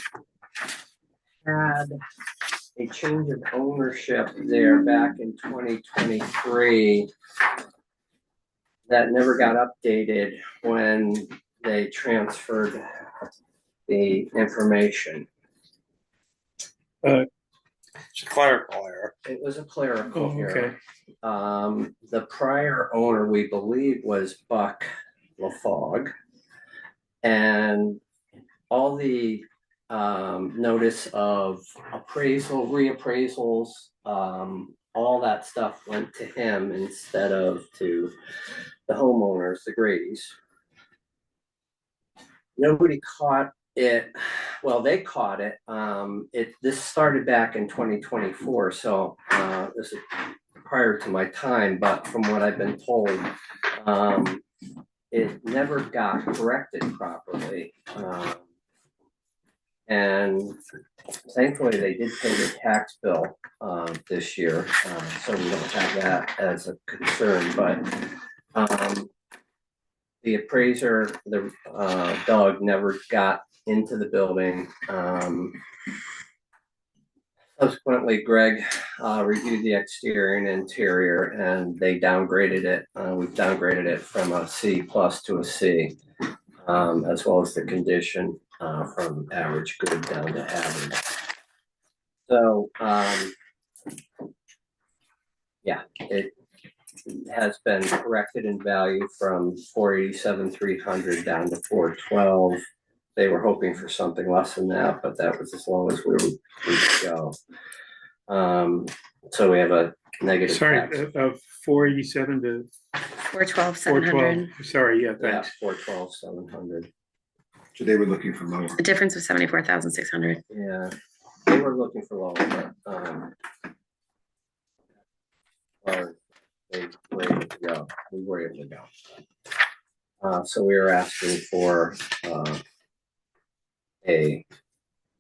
had a change of ownership there back in 2023 that never got updated when they transferred the information. It's a clerical error. It was a clerical Oh, error. okay. The prior owner, we believe, was Buck LaFog. And all the notice of appraisal, reappraisals, all that stuff went to him instead of to the homeowners, the Grady's. Nobody caught it. Well, they caught it. This started back in 2024, so this is prior to my time, but from what I've been told, it never got corrected properly. And thankfully they did pay the tax bill this year, so we don't have that as a concern, but the appraiser, Doug, never got into the building. Subsequently, Greg reviewed the exterior and interior, and they downgraded it. We've downgraded it from a C+ to a C, as well as the condition from average good down to average. So, yeah, it has been corrected in value from 487,300 down to 412. They were hoping for something less than that, but that was as low as we would go. So we have a negative tax. Sorry, 487 to 412,700. 412. Sorry, yeah, Yeah, thanks. 412,700. So they were looking for lower. The difference was 74,600. Yeah, they were looking for lower, but or they were able to go. We were able to go. So we were asking for a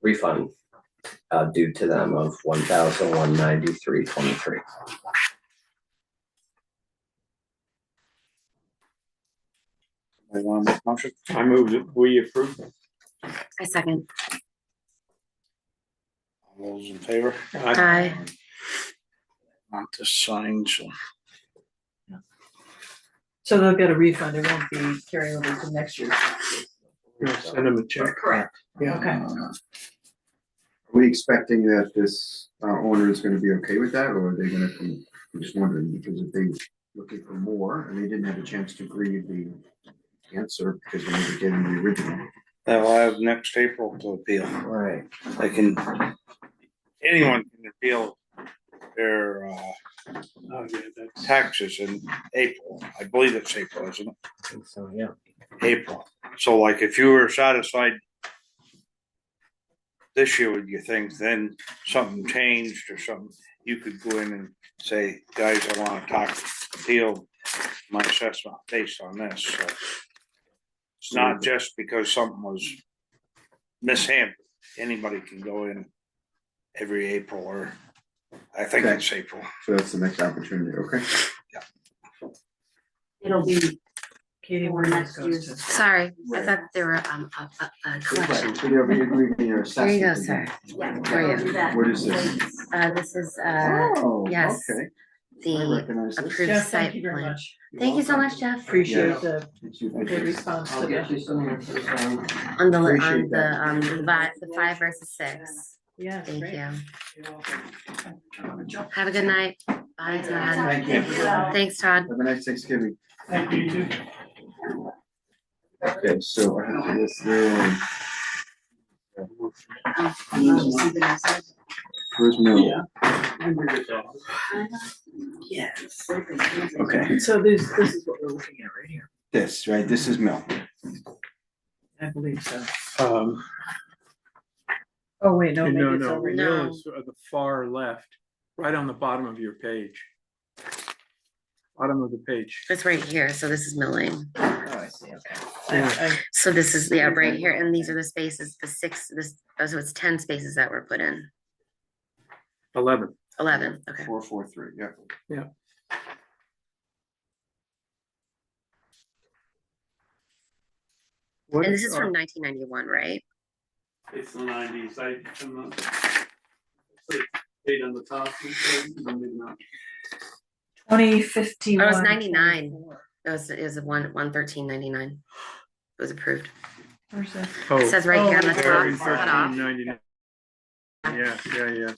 refund due to them of $1,193.23. They want to make a motion? I moved it. We approve. I second. All those in favor? Aye. Want this signed, so. So they'll get a refund, it won't be carrying over to next year's taxes. Yeah, send them a check. Correct. Yeah. Okay. Are we expecting that this owner is gonna be okay with that, or are they gonna, I'm just wondering, because if they looking for more and they didn't have a chance to read the answer because they never gave them the original. they'll have next April to appeal. Right. They can, anyone can appeal their Oh, yeah, that's. taxes in April. I believe it's April, isn't it? I think so, yeah. April. So like if you were satisfied this year with your things, then something changed or something, you could go in and say, guys, I want to appeal my assessment based on this. So it's not just because something was mishandled. Anybody can go in every April, or I think Okay. it's April. So that's the next opportunity, okay? It'll be Katie, for where next goes year's. to? Sorry, I Right. thought there were a collection. So you're reading your Here you go, assessment. sir. Yeah. How are you? we'll do that. What is this? This is Oh, yes. okay. I the recognize this. approved Jeff, site thank you very plan. much. Thank you so much, Jeff. Appreciate the Thank you. good response to Get the, you some of this, On the Appreciate the 5 versus 6. yeah, Thank great. you. Have a good night. Bye, Todd. Thank you. Thanks, Todd. Have a nice Thanksgiving. Thank you too. Okay, so I have this there. Where's Mill? Yes. Okay, So this is what we're looking at right here. this, right, this is Mill. I believe so. Um, Oh, wait, no, maybe no, it's no, over here. No. Mill is the far left, right on the bottom of your page. Bottom of the page. It's right here. So this is milling. Oh, I see, okay. Yeah. So this is, yeah, right here. And these are the spaces, the 6, so it's 10 spaces that were put in. 11. 11, okay. 443, yeah. What And this is are- from 1991, right? It's the 90s. I'm not. It's date on the top. Maybe not. 2051. Oh, it's 99. It was a 113.99. It was approved. Where's that? Oh, It says right here on the Oh, top, in cut off. 1399. Yeah.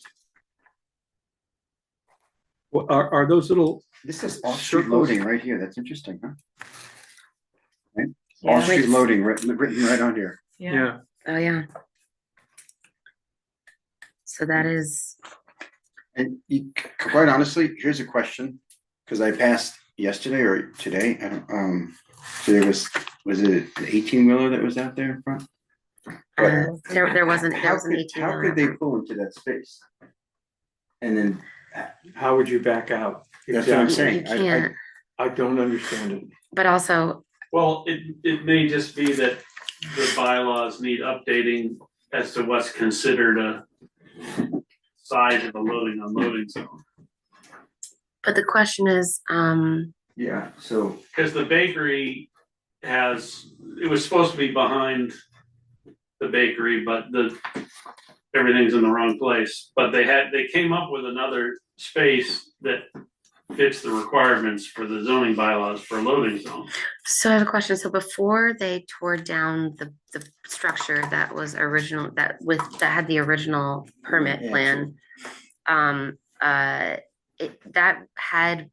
Well, are those little, This is off-street Circles. loading right here, that's interesting, huh? Right, Yeah. off-street Wait. loading, written right on here. yeah, Oh, yeah. So that is, And you, quite honestly, here's a question, because I passed yesterday or today, I don't, so there was it an 18-wheeler that was out there in front? there was an How 18. how could they pull into that space? And then, how would you back out? that's what I'm Exactly. saying. You can't, I don't understand it. but also, Well, it may just be that the bylaws need updating as to what's considered a size of a loading unloading zone. but the question is, Yeah, so, Cause the bakery it was supposed to be behind the bakery, but everything's in the wrong place. But they came up with another space that fits the requirements for the zoning bylaws for a loading zone. so I have a question. So before they tore down the structure that was original, that had the original permit Yeah, plan, that had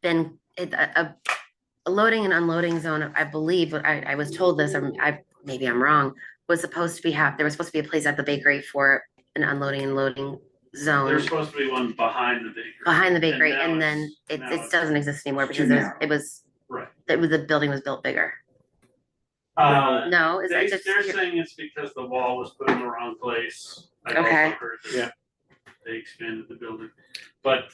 been a loading and unloading zone, I believe, I was told this, or maybe I'm wrong, was supposed to be there was supposed to be a place at the bakery for an unloading and loading zone There's supposed to be one behind the bakery. behind the bakery, now and then now it doesn't exist anymore It's too because narrow. it was Right. the building was built bigger. No, is that just They're saying it's because the wall was put in the wrong place. I've also Okay. heard that Yeah. they expanded the building. But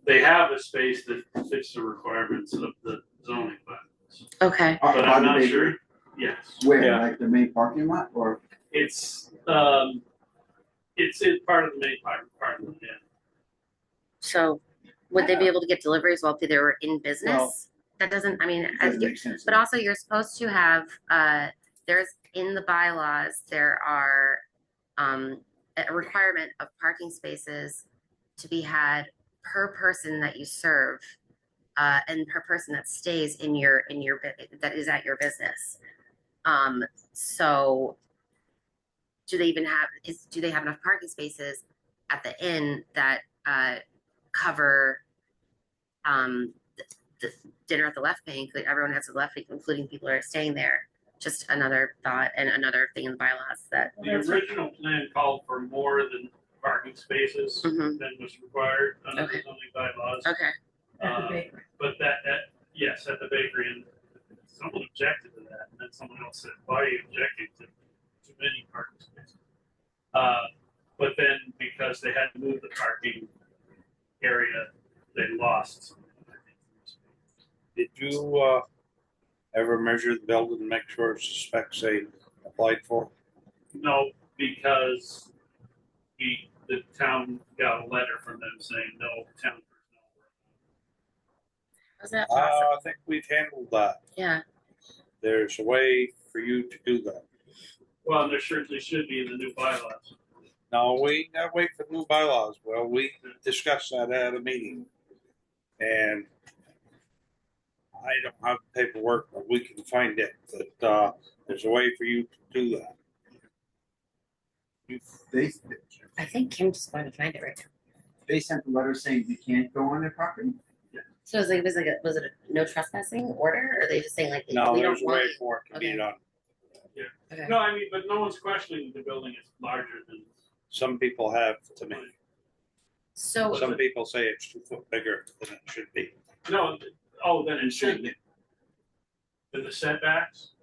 they have a space that fits the requirements of the zoning bylaws. okay? But by I'm the not bakery? sure, yes. Where, Yeah. like the main parking lot, or? It's in part of the main part of the, yeah. So would they be able to get deliveries while they were in business? Well- That doesn't, I mean, Doesn't make sense. but also you're supposed to have, there's in the bylaws, there are a requirement of parking spaces to be had per person that you serve, and per person that stays in that is at your business. So do they even do they have enough parking spaces at the inn that cover the dinner at the left bank, like everyone has a left bank, including people who are staying there, just another thought and another thing in the bylaws that. The original plan called for more than parking spaces Mhm. than was required under Okay. the zoning bylaws. Okay. At the bakery. But that, yes, at the bakery, and someone objected to that, and then someone else said, why are you objecting to too many parking spaces? But then because they had to move the parking area, they lost some. Did you ever measure the building and make sure it's the specs they applied for? No, because the town got a letter from them saying, no, town personnel. Was that possible? I think we've handled that. Yeah. There's a way for you to do that. Well, there certainly should be in the new bylaws. No, we gotta wait for new bylaws. Well, we discussed that at a meeting. And I don't have the paperwork, but we can find it. But there's a way for you to do that. They, I think Kim's just going to find it right now. they sent a letter saying you can't go on their property? So was it a no trespassing order, or are they just saying like No, we don't there's a want way you? for it to be Okay. done. Okay. No, I mean, but no one's questioning the building is larger than. Some people have to me. So Some people say it's 2 foot bigger than it should be. No, then it should be. Than the setbacks?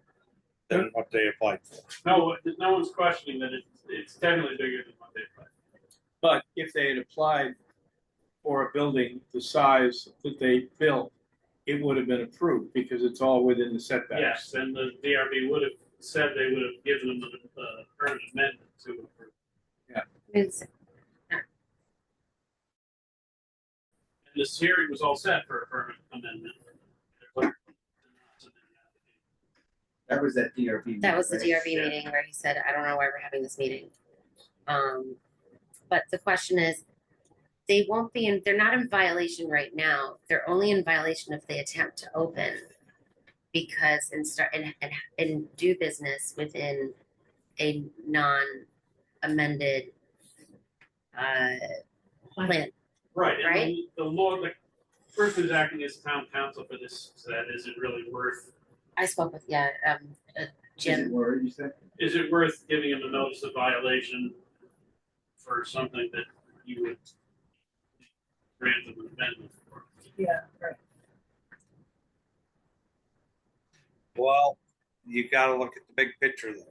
Than what they applied for. No, no one's questioning that it's definitely bigger than what they applied. But if they had applied for a building the size that they built, it would have been approved because it's all within the setbacks. Yes, and the DRB would have said they would have given them a permanent amendment to approve. it's, And this hearing was all set for a permanent amendment. That was that DRB. that was the right? DRB meeting where he said, I don't know why we're having this meeting. But the question is, they won't be in, they're not in violation right now. They're only in violation if they attempt to open. Because and do business within a non-amended plan. Right, and Right? the law, the person who's acting as town council for this said, is it really worth, I spoke with, Jim. Word, you said? is it worth giving him a notice of violation for something that you would grant them an amendment for? Yeah, right. Well, you gotta look at the big picture there.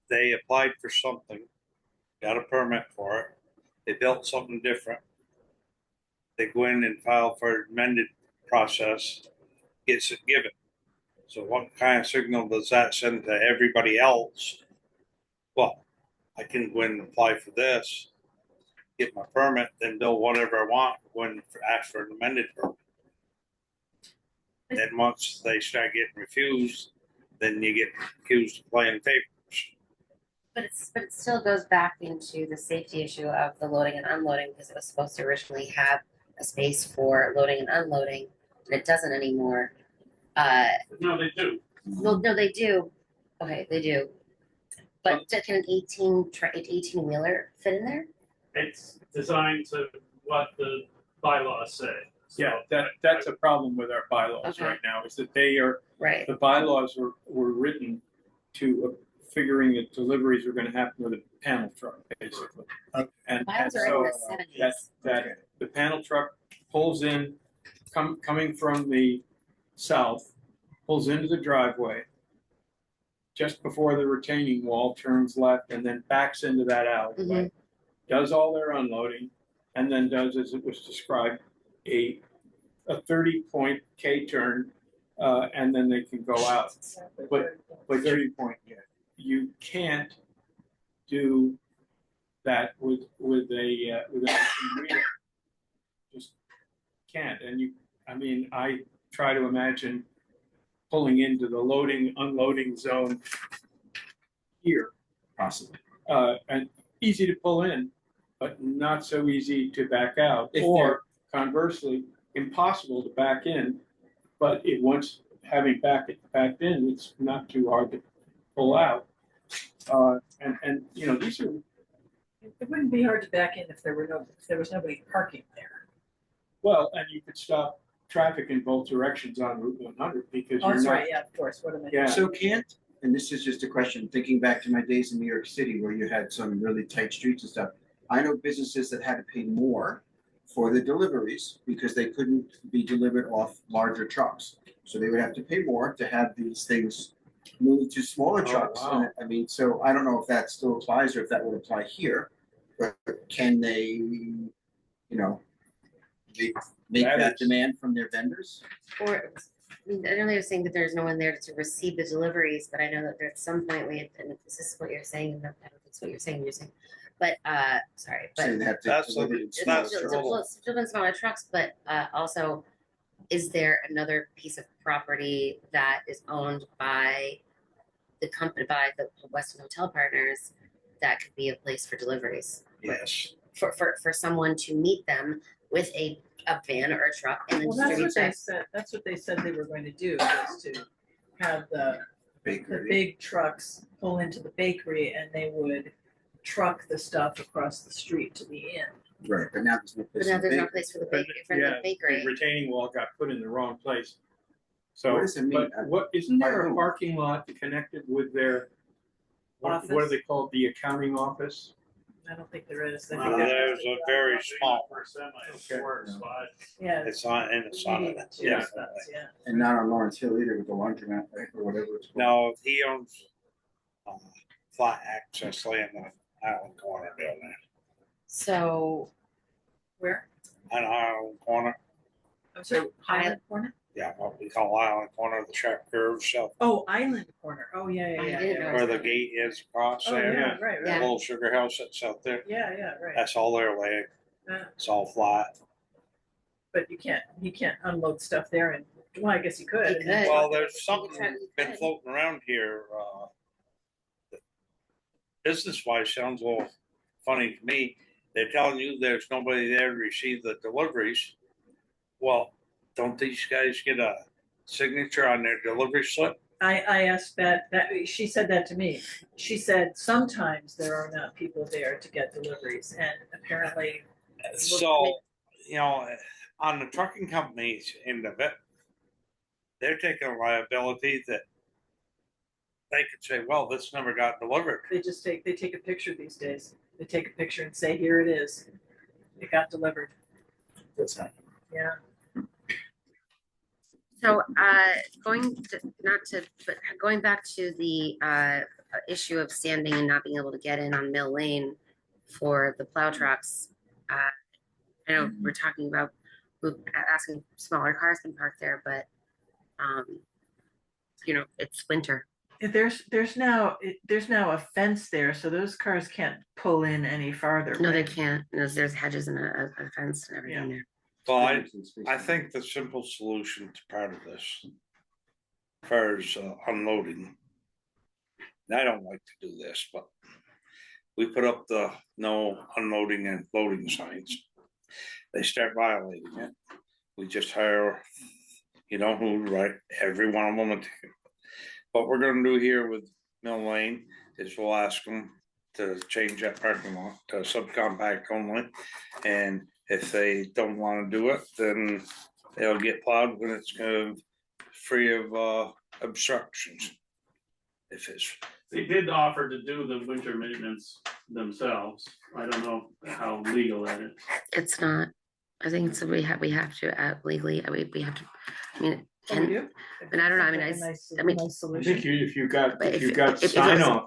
They applied for something, got a permit for it, they built something different. They go in and file for an amended process, gets it given. So what kind of signal does that send to everybody else? Well, I can go in and apply for this, get my permit, then build whatever I want, go in and ask for an amended permit. Then once they start getting refused, then you get accused of playing favorites. But it still goes back into the safety issue of the loading and unloading, because it was supposed to originally have a space for loading and unloading, and it doesn't anymore. No, they do. Well, no, they do. Okay, they do. But can an 18 wheeler fit in there? It's designed to what the bylaws say. So Yeah, that's a problem with our bylaws Okay. right now, is that they are, Right. the bylaws were written to figuring that deliveries are gonna happen with a panel truck, basically. And Bylaws are in so the 70s. that the panel truck pulls in, coming from the south, pulls into the driveway, just before the retaining wall, turns left, and then backs into that alleyway. Does all their unloading, and then does, as it was described, a 30-point K-turn, and then they can go out. But 30-point, you can't do that with an 18-wheeler. Just can't. And I try to imagine pulling into the loading, unloading zone here, Possibly. and easy to pull in, but not so easy to back out. If Or conversely, impossible to back in, but once having backed in, it's not too hard to pull out. And these are, It wouldn't be hard to back in if there was nobody parking there. well, and you could stop traffic in both directions on Route 100 because Oh, you're that's not. right, yeah, of course, what am I? Yeah. So can't, and this is just a question, thinking back to my days in New York City where you had some really tight streets and stuff. I know businesses that had to pay more for the deliveries because they couldn't be delivered off larger trucks. So they would have to pay more to have these things moved to smaller Oh, trucks. wow. And I mean, so I don't know if that still applies or if that would apply here. But can they, you know, make That that is- demand from their vendors? Or, I know they're saying that there's no one there to receive the deliveries, but I know that there at some point we, and if this is what you're saying, and I don't think it's what you're saying, but, sorry, but. So they have to That's deliver a- it in It's smaller that's a trucks. little- still in smaller trucks, but also, is there another piece of property that is owned by the company, by the Weston Hotel Partners, that could be a place for deliveries? Yes. For someone to meet them with a van or a truck and then Well, that's distribute what they that. said, that's what they said they were going to do, was to have the Bakery. big trucks pull into the bakery and they would truck the stuff across the street to the inn. Right, but now there's no But place now in the there's no bakery. place for the But, bakery, for the yeah, bakery. The retaining wall got put in the wrong place. So, What does it mean? but what, isn't there I a don't- parking lot connected with their, what are Office? they called, the accounting office? I don't think there is, I Well, think that, there's a very small, For a semi, Okay. work spot. yeah. it's on, and it's on maybe it. two Yeah. spots, yeah. And not on Lawrence Hill either with the laundromat, right, or whatever it's called. No, he owns, flat access land on Island Corner down there. So, Where? On Island Corner, I'm sorry, Highland Corner? yeah, what we call Island Corner, the sharp curve, so Oh, Island Corner, oh, yeah, I yeah, yeah, didn't yeah. know. where the gate is across Oh, there. yeah, right, The right, little sugar house that's out there, yeah, yeah, right. that's all their land, Uh, it's all flat. But you can't unload stuff there and, well, I guess you could. You and then could. Well, truck it there's over to something the inn. been floating around here, business wise sounds a little funny to me. They're telling you there's nobody there to receive the deliveries. Well, don't these guys get a signature on their delivery slip? I asked that, she said that to me. She said sometimes there are not people there to get deliveries and apparently, So, you know, on the trucking companies end of it, they're taking a liability that they could say, well, this never got delivered. they take a picture these days. They take a picture and say, here it is. It got delivered. That's not. Yeah. so, but going back to the, issue of standing and not being able to get in on Mill Lane for the plow trucks. I know we're talking about asking smaller cars can park there, but, it's winter. There's now a fence there, so those cars can't pull in any farther. No, they right? can't. There's hedges and a fence and everything there. Well, I think the simple solution to part of this, as far as unloading, and I don't like to do this, but we put up the no unloading and loading signs. They start violating it. We just hire, you know who, right? Every one of them a ticket. What we're gonna do here with Mill Lane is we'll ask them to change that parking lot to subcompact only. And if they don't wanna do it, then they'll get plowed when it's free of obstructions. If it's, They did offer to do the winter maintenance themselves. I don't know how legal that is. It's not. I think so. We have to legally. We have to. I mean, Oh, we can, do? and I don't know, I mean, Sounds like a nice- I mean, nice I solution. think if you got, But if you if- got if it sign was- off,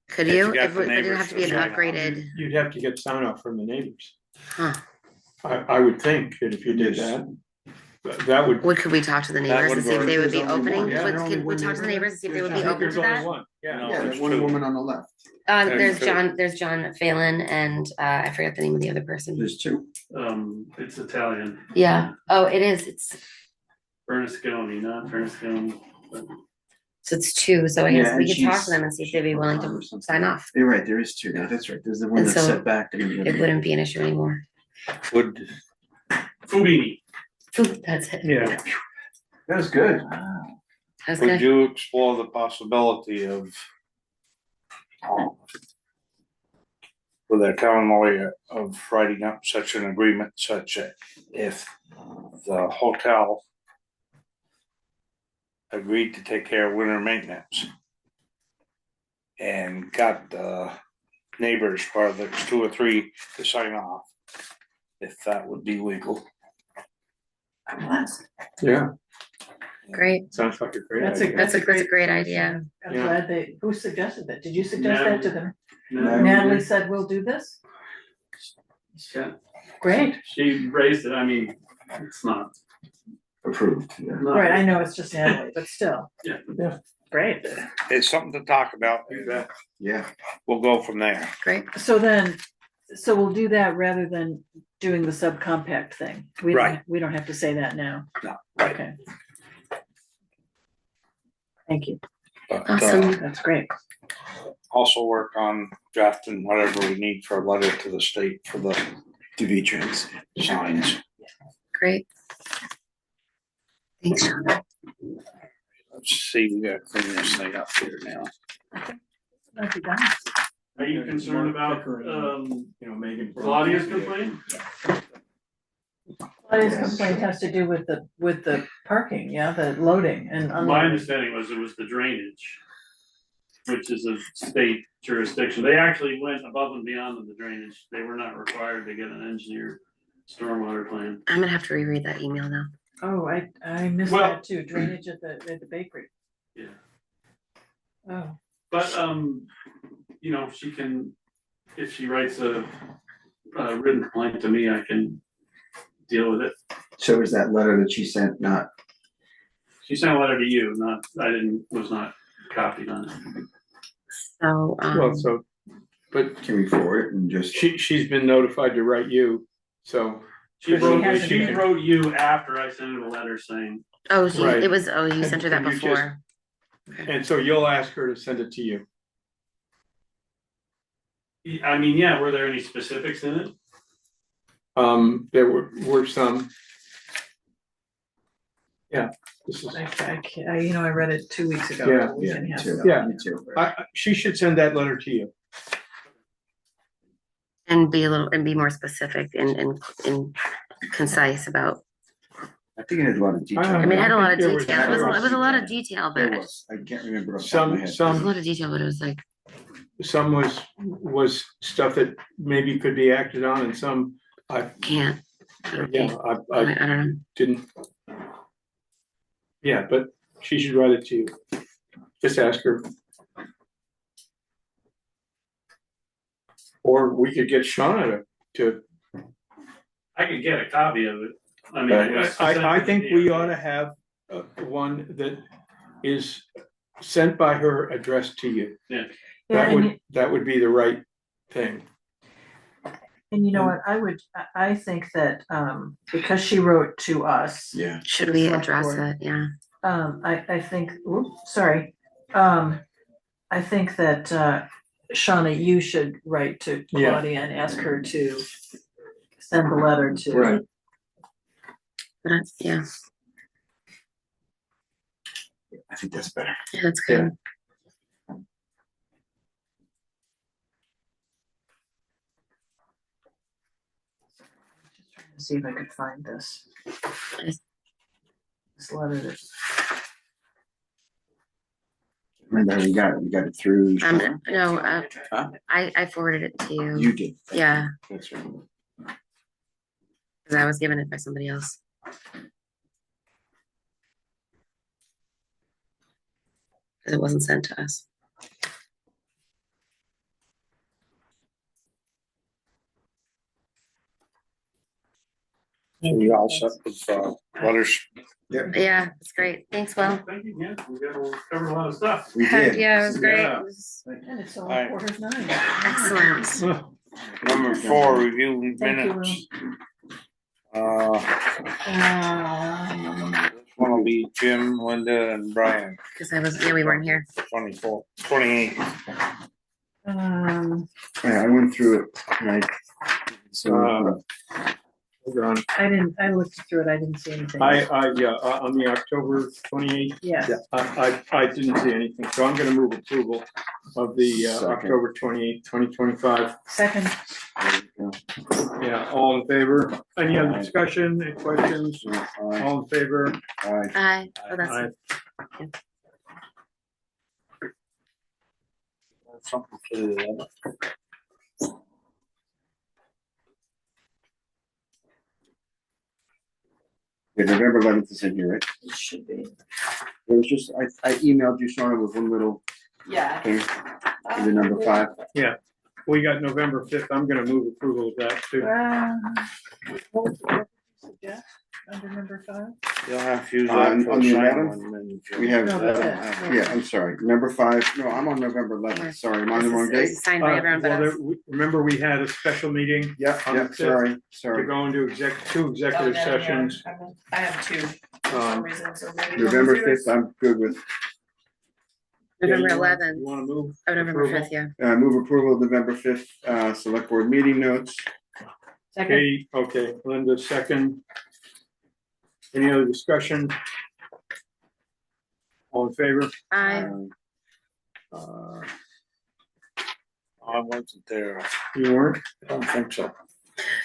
could If you? you got If the it didn't neighbors have to be an to sign off. upgraded. you'd have to get sign off from the neighbors. Huh. I would think that if you did Yes. that would. Could we talk to the neighbors would and see if work. they would be There's only opening? one. Yeah, Could there's only we one talk to the neighbor. neighbors and see if they would I be think open there's to only that? one, yeah. No, Yeah, there's that one two. woman on the left. There's There's two. John Phelan and I forget the name of the other person. There's two. It's Italian. Yeah. Oh, it is. It's Bernasconi, not Bernasconi. but- so it's two. So I Yeah, guess we and could talk to she's- them and see if they'd be willing or to something. sign off. You're right, there is two there, that's right, there's the one And that's so set back and the It other. wouldn't be an issue anymore. would, Fubini. That's it. Yeah, That was good. I was would gonna, you explore the possibility of with our town lawyer of writing up such an agreement such that if the hotel agreed to take care of winter maintenance and got the neighbors, whether there's 2 or 3, to sign off, if that would be legal. Yeah, Great. sounds like a great That's a- idea. That's a great idea. I'm Yeah. glad who suggested that? Did you suggest that to them? No, Natalie said, we'll do this? yeah, Great. she raised it, I mean, it's not. Approved, yeah. not- Right, I know it's just Natalie, but still. Yeah. Great. It's something to talk about. Yeah. We'll go from there. Great. So we'll do that rather than doing the subcompact thing. Right. We don't have to say that now. No, right. Okay. Thank you. But, Awesome. That's great. also work on drafting whatever we need for a letter to the state for the DV signs. Great. Thanks, Sean. Let's see, we gotta clean this thing up here now. Might be done. Are you concerned about, You know, Megan. Claudia's complaint? Claudia's complaint has to do with the parking, yeah, the loading and My unloading. understanding was it was the drainage, which is a state jurisdiction. They actually went above and beyond on the drainage. They were not required to get an engineered stormwater plan. I'm gonna have to reread that email now. Oh, I missed Well- that too, drainage at the bakery. Yeah. Oh, But, you know, she can, if she writes a written complaint to me, I can deal with it. So is that letter that she sent not, She sent a letter to you, not, was not copied on it. So, Well, so, but can we forward it and just? she's been notified to write you, so. She But she wrote, hasn't she yet. wrote you after I sent her a letter saying, oh, Right. it was, you sent her that And you just- before. And so you'll ask her to send it to you. I mean, yeah, were there any specifics in it? There were some. Yeah, this is, I read it 2 weeks ago. Yeah, We Yeah, can me have- too. Yeah. Me too. she should send that letter to you. And be more specific and concise about, I think it had a lot of detail. I mean, it had a lot of There was- detail. It was a lot of detail, but There it was. I can't remember off the top of my head. was a Some lot of detail, but it was like, was stuff that maybe could be acted on, and some I can't. I don't yeah think. I I don't know. didn't. Yeah, but she should write it to you. Just ask her. Or we could get Shauna to. I could get a copy of it. I mean, it was sent I to think the we DOT. ought to have one that is sent by her addressed to you. Yeah. Yeah, That would be the right thing. and you know what, I think that, because she wrote to us. Yeah. Should we Select address board. it? Yeah. I think, sorry. I think that, Shauna, you should write to Yeah. Claudia and ask her to send the letter to. Right. But yeah, I think that's better. that's good. Just trying to see if I could find this. This letter that's. Remember, we got it through. No, Huh? I forwarded it to you. You did. Yeah, That's right. because I was given it by somebody else. Because it wasn't sent to us. We all set with, letters. Yeah, it's great. Thanks, Will. Thank you, yeah, we covered a lot of stuff. We did. Yeah, it was great. Yeah. It was And it's Aye. only 9:15. excellent. Number 4, review Thank you, minutes. Um, This one will be Jim, Linda, and Brian, Because we weren't here. 28. Yeah, I went through it tonight. So, Hold on. I looked through it, I didn't see anything. On the October 28th, Yeah, I didn't see anything, so I'm gonna move approval of the Second. October 28th, 2025. second, Yeah, all in favor? Any other discussion, any questions? Aye. All in favor? Aye. Aye. Oh, that's, Aye. Something for the, Yeah, November 11th is in here, right? It should be. It was just, I emailed you, Shauna, with one little Yeah. thing, and the number 5. We got November 5th. I'm gonna move approval of that too. what would you suggest under number 5? you'll have to use On- that for on a the sign 11th, one, then we have- No, that's it. Yeah, I'm sorry, number 5, no, I'm on November 11th, sorry, am I on the wrong this date? is signed by everyone but us. Remember we had a special meeting Yeah, on yeah, the 5th sorry, to sorry. go into two executive sessions. I have two for some reason, so maybe. November 5th, I'm good with, November Yeah, you wanna- 11th. You wanna move? Oh, November approval? 5th, yeah. move approval of November 5th, select board meeting notes. Second, Okay, Linda, second. Any other discussion? All in favor? Aye. Uh, I wasn't there, You weren't? I don't think so.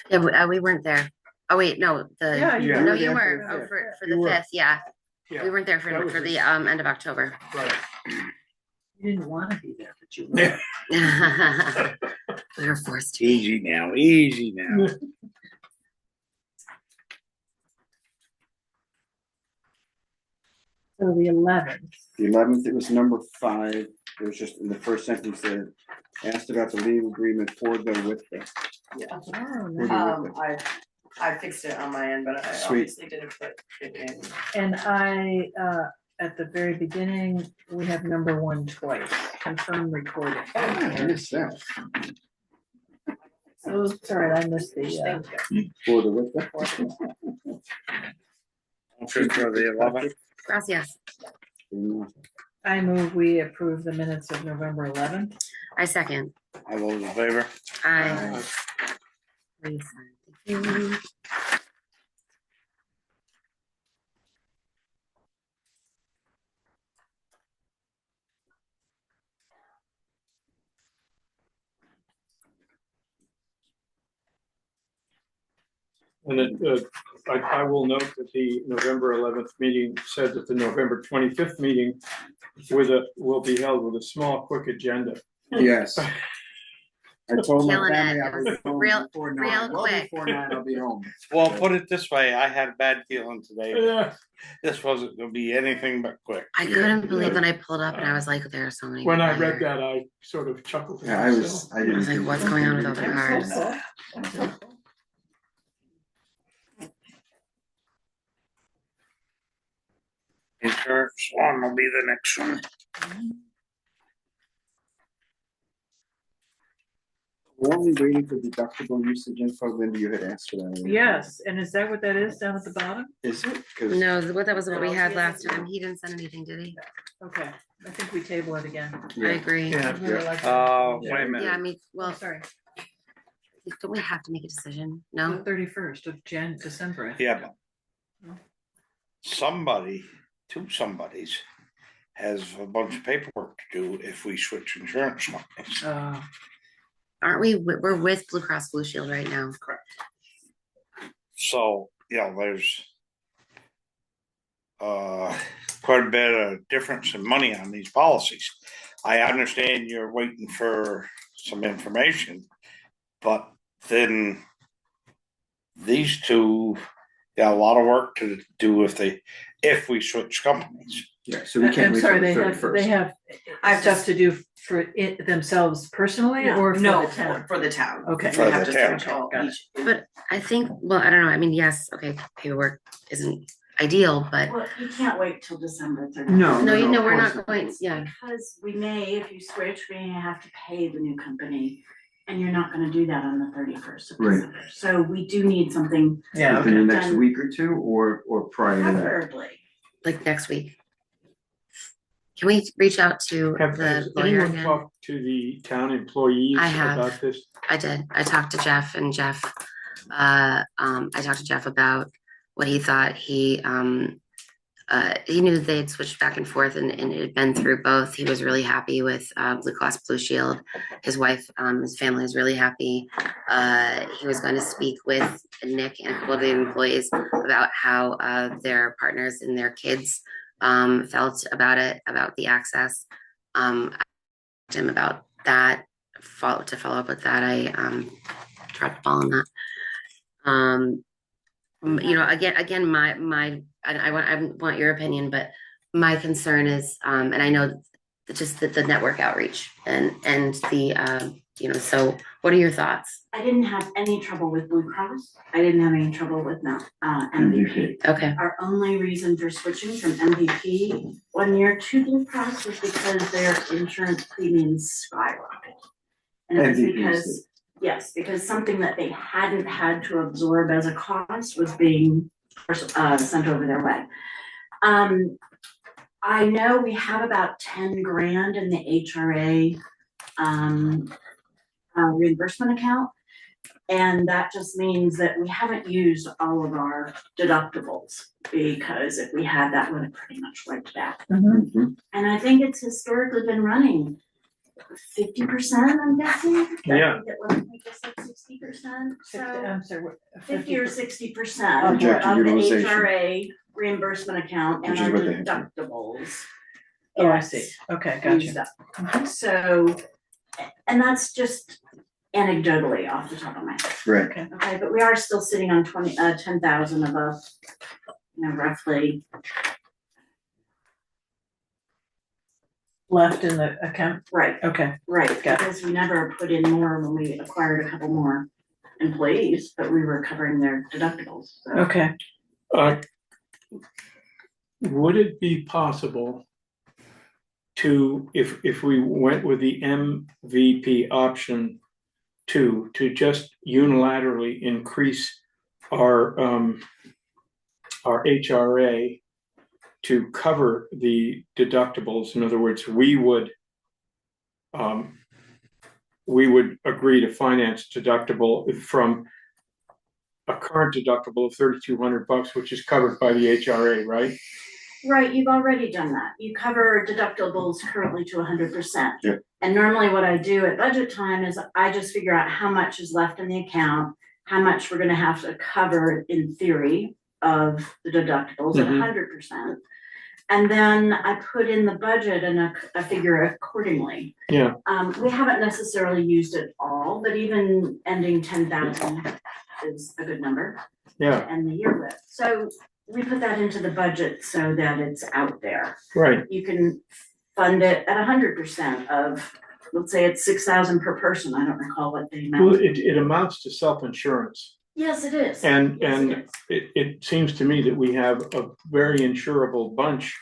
Yeah, we weren't there. Oh, wait, no, yeah, Yeah. no, were you there were, for oh, the for You the were. 5th, yeah. Yeah, We weren't there That was for the, just- end of October. right. You didn't wanna be there, but you Yeah. were. We were forced to. Easy now, easy now. So the 11th, The 11th, it was number 5, it was just in the first sentence that asked about the legal agreement for the with the. oh, For no. the with the. I fixed it on my end, but I Sweet. obviously didn't put it in. And at the very beginning, we have number 1 twice, confirm recording. I missed that, So, sorry, I missed the, for the with the. Motion for the 11th, Gracias. I move we approve the minutes of November 11th. I second. all those in favor? Aye. Please sign. Thank you. And I will note that the November 11th meeting said that the November 25th meeting will be held with a small, quick agenda. Yes. I told my Killing it. family I would be home Real- before real 9, well quick. before 9 I'll be home. Well, put it this way, I had a bad feeling today, Yeah. this wasn't gonna be anything but quick. I couldn't believe when I pulled up and I was like, there are so many. When I people read here. that, I sort of chuckled to Yeah, I myself. was, I didn't. was like, think- what's going on with all the cars? Insurance one will be the next one. We're only waiting for deductible usage info, Linda, you had asked for that. already. Yes, and is that what that is down at the bottom? Is it? 'Cause No, that was what we had last time. He didn't send anything, did he? Okay, I think we table it again. I Yeah. agree. Yeah. I'd really like to- Wait a Yeah, I minute, mean, Oh, well, sorry, don't we have to make a decision? the No? 31st of December. I think. yeah, but somebody, two somebodies has a bunch of paperwork to do if we switch insurance companies. Aren't we, we're with Blue Cross Blue Shield right now. So, there's quite a bit of difference in money on these policies. I understand you're waiting for some information, but then these two got a lot of work to do if we switch companies. Yeah, so we can't I'm wait sorry, till the they 31st. have I have stuff to do for it themselves personally or for No, the town? for the town. Okay. For They have the to town. switch all Got it. each. But I think, well, I don't know. I mean, yes, okay, paperwork isn't ideal, but Well, you can't wait till December 31st. no, you know, of we're course not going, yeah. Because we may, if you switch, we may have to pay the new company, and you're not gonna do that on the 31st of Right. December. So we do need something Yeah, Within the next Done. week or two, or prior to that? preferably. Like next week. Can we reach out to Has the lawyer anyone again? talked to the town employees I have. about this? I did. I talked to Jeff and Jeff I talked to Jeff about what he thought. He knew they had switched back and forth and it had been through both. He was really happy with Blue Cross Blue Shield. His wife, his family is really happy. He was going to speak with Nick and a couple of the employees about how their partners and their kids felt about it, about the access. I asked him about that. To follow up with that, I dropped the ball on that. You know, again, I want your opinion, but my concern is, and I know just the network outreach and the, you know, so what are your thoughts? I didn't have any trouble with Blue Cross. I didn't have any trouble with MVP. Okay, Our only reason for switching from MVP 1 year to Blue Cross was because their insurance premiums skyrocketed. And it was because, yes, because something that they hadn't had to absorb as a cost was being sent over their way. I know we have about 10 grand in the HRA reimbursement account. And that just means that we haven't used all of our deductibles, because if we had, that would have pretty much wiped it out. Mhm. And I think it's historically been running 50%, I'm guessing. Yeah. It wasn't like just like 60%, so I'm sorry, what? 50 or 60% of Projected the utilization. HRA reimbursement account and Which is our what they have. deductibles. Oh, I gets see. Okay, used gotcha. up. So, and that's just anecdotally off the top of my head. Right. Okay, but we are still sitting on 10,000 of a, you know, roughly. Left in the account? Right, Okay, right, Got it. because we never put in more when we acquired a couple more employees, but we were covering their deductibles, so. okay. Would it be possible to, if we went with the MVP option to just unilaterally increase our HRA to cover the deductibles? In other words, we would agree to finance deductible from a current deductible of $3,200, which is covered by the HRA, right? Right, you've already done that. You cover deductibles currently to 100%. Yep. And normally what I do at budget time is I just figure out how much is left in the account, how much we're gonna have to cover in theory of the deductibles at Mhm. 100%. And then I put in the budget and a figure accordingly. Yeah. We haven't necessarily used it all, but even ending 10,000 is a good number to Yeah, end the year with. So we put that into the budget so that it's out there. right. You can fund it at 100% of, let's say it's 6,000 per person. I don't recall what the Well, amount. it amounts to self-insurance. Yes, it is. And, Yes, it and is. it seems to me that we have a very insurable bunch.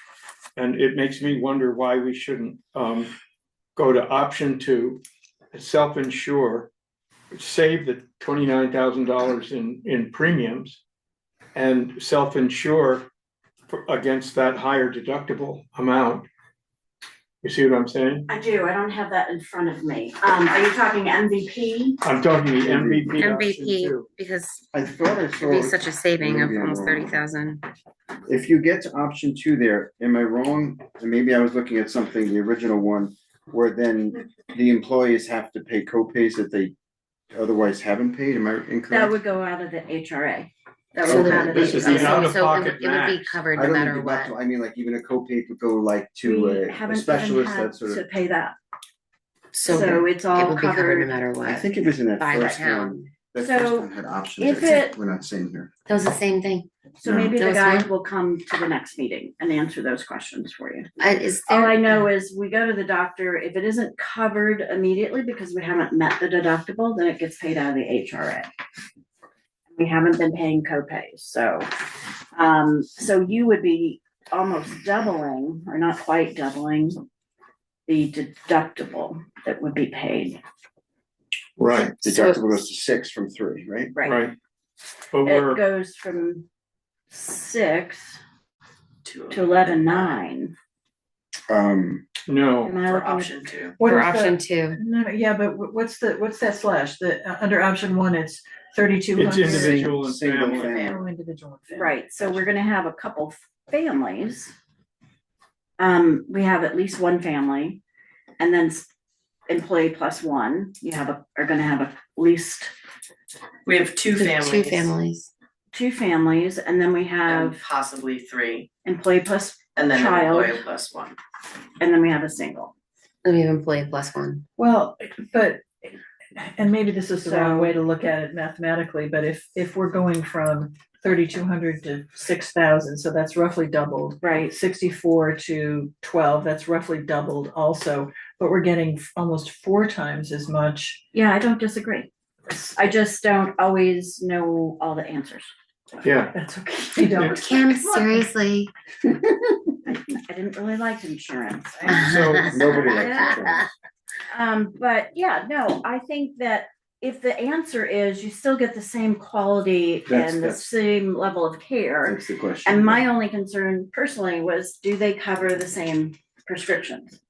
And it makes me wonder why we shouldn't go to option 2, self-insure, save the $29,000 in premiums, and self-insure against that higher deductible amount. You see what I'm saying? I do. I don't have that in front of me. Are you talking MVP? I'm talking the MVP option MVP, 2. because I thought I it'd saw, be such a saving of maybe I'm almost wrong. 30,000. if you get to option 2 there, am I wrong? And maybe I was looking at something, the original one, where then the employees have to pay co-pays that they otherwise haven't paid, am I incorrect? That would go out of the HRA. That So would go out of the This is the HRA. out-of-pocket So it would be max. covered I no don't matter mean what. deductible, I mean like even a co-pay could go like to We a haven't even specialist, had that sort to of. pay that. So So it's it all would be covered no covered. matter I what. think it was in that By the first one, town. that So first one had options, if I think it- we're not saying here. That was the same thing. So maybe the Those guys one? will come to the next meeting and answer those questions for you. Is All I there, know is we go to the doctor, if it isn't covered immediately because we haven't met the deductible, then it gets paid out of the HRA. We haven't been paying copays, so, so you would be almost doubling, or not quite doubling, the deductible that would be paid. Right. So- Deductible goes to 6 from 3, right? Right. But It we're, goes from 6 to 11,900. no, Am I looking at- 2. What for is option the, 2? no, yeah, but what's that slash? The, under option 1, it's 3,200. It's individual and Single family. family. Oh, individual and family. Right, so we're gonna have a couple families. We have at least one family, and then employee plus one, are gonna have at least We have two Two families. families. two families, and then we And have possibly three, employee plus, and then an Child. employee plus one. and then we have a single. And we have employee plus one. Well, but, and maybe this is the wrong So- way to look at it mathematically, but if we're going from 3,200 to 6,000, so that's roughly doubled. Right. 64 to 12, that's roughly doubled also, but we're getting almost 4 times as much. Yeah, I don't disagree. I just don't always know all the answers. Yeah, That's okay, you don't. Kim, seriously. I didn't really like insurance. so Nobody likes insurance. But yeah, no, I think that if the answer is you still get the same quality and the That's- same level of care. That's the question. And my only concern personally was, do they cover the same prescriptions?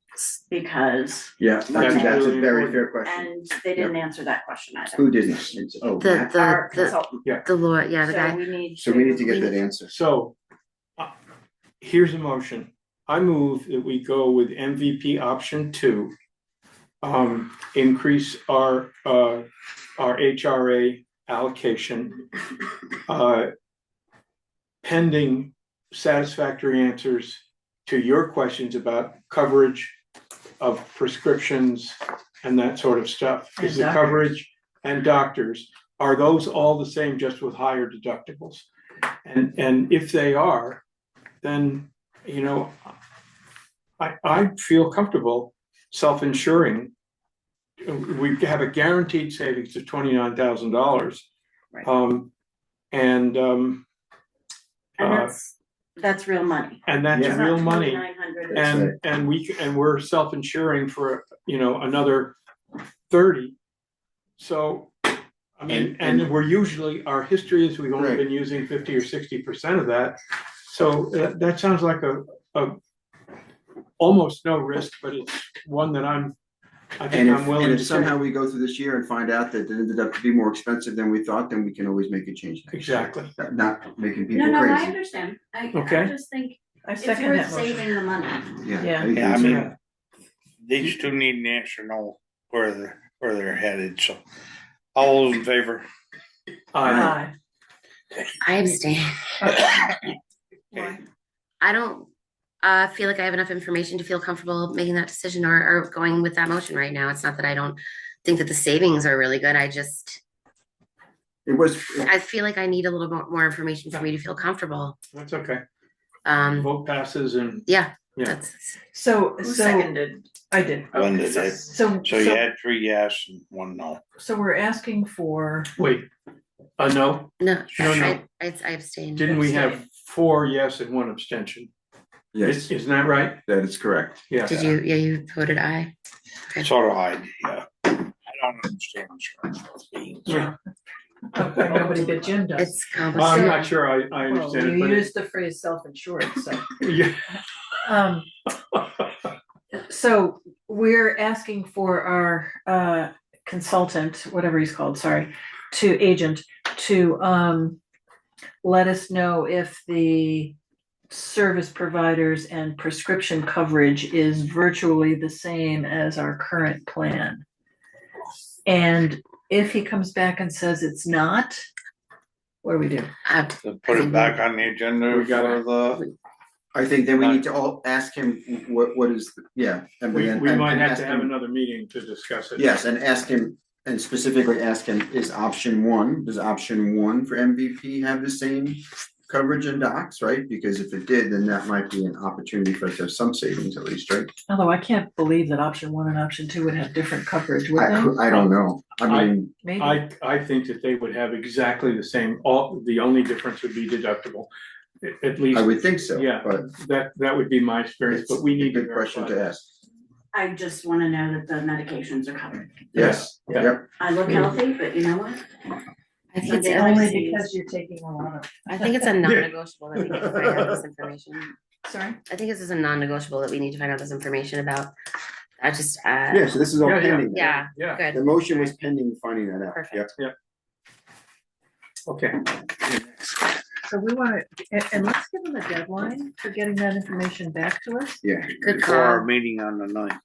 Because, Yeah, That's that's a really very important. fair question. and they didn't answer that question either. Who didn't? It's, oh, The, Matt. Our the, consultant. Yeah. Lord, yeah, the So guy. we need So we need to get that answer. So, here's a motion. I move that we go with MVP option 2. Increase our HRA allocation. Pending satisfactory answers to your questions about coverage of prescriptions and that sort of stuff. Is the And doctors. coverage and doctors, are those all the same, just with higher deductibles? And if they are, then, you know, I feel comfortable self-insuring. We have a guaranteed savings of $29,000. Right. And And that's real money. and that's Yeah. real money. $2,900. That's And we're self-insuring for, you know, another 30. So, I mean, and we're usually, our history is we've only Right. been using 50 or 60% of that. So that sounds like a almost no risk, but it's one that I And think if, I'm willing and to if somehow take. we go through this year and find out that it ended up to be more expensive than we thought, then we can always make a change. next year. Exactly. Not making No, people no, I crazy. understand. I Okay. just think I it's second worth that motion. saving the money. Yeah. Yeah. agree Yeah, I with mean, that. these two need an answer, know where they're headed, so. All those in favor? Aye. I abstain. Why? I don't feel like I have enough information to feel comfortable making that decision or going with that motion right now. It's not that I don't think that the savings are really good. I feel like I need a little more information for me to feel comfortable. That's okay. Vote passes and. Yeah, Yeah. that's So, Who so, seconded? I did. Linda did. So, So you had 3 yes and 1 no. so we're asking for, Wait, no, no. No. I abstain. didn't we have 4 yes and 1 abstention? Yes, Isn't that right? that is correct. Yes. Did you? Yeah, you voted aye. So do I, yeah. I don't understand insurance being. Yeah. okay, nobody but Jim does. It's I'm complicated. not sure I Well, understand it, you but used the phrase self-insured, so. yeah. So we're asking for our consultant, whatever he's called, sorry, agent to let us know if the service providers and prescription coverage is virtually the same as our current plan. And if he comes back and says it's not, what do we do? To put it back on the agenda We gotta- for the, I think then we need to all ask him what is, and We then- might and have ask to have him- another meeting to discuss it. Yes, and ask him, and specifically ask him, does option 1 for MVP have the same coverage and docs, right? Because if it did, then that might be an opportunity for us to have some savings at least, right? Although I can't believe that option 1 and option 2 would have different coverage, would they? I don't know. I mean, Maybe. I think that they would have exactly the same, the only difference would be deductible, at least. I would think so, Yeah, but that would be my experience, it's but we need a to good question verify to that. ask. I just wanna know that the medications are covered. Yes, Yeah. yep. I look healthy, but you know what? I think it's Monday, only Wednesday. Because you're taking a lot of, I think it's a non-negotiable that we need to find out this information. sorry? I think this is a non-negotiable that we need to find out this information about. I just, Yeah, so this is all Yeah, yeah. pending. yeah, Yeah. good. The motion was pending finding that out. Perfect. Yep. Okay, So we wanna, and let's give them a deadline for getting that information back to us Yeah. Good For our call. meeting on the 9th.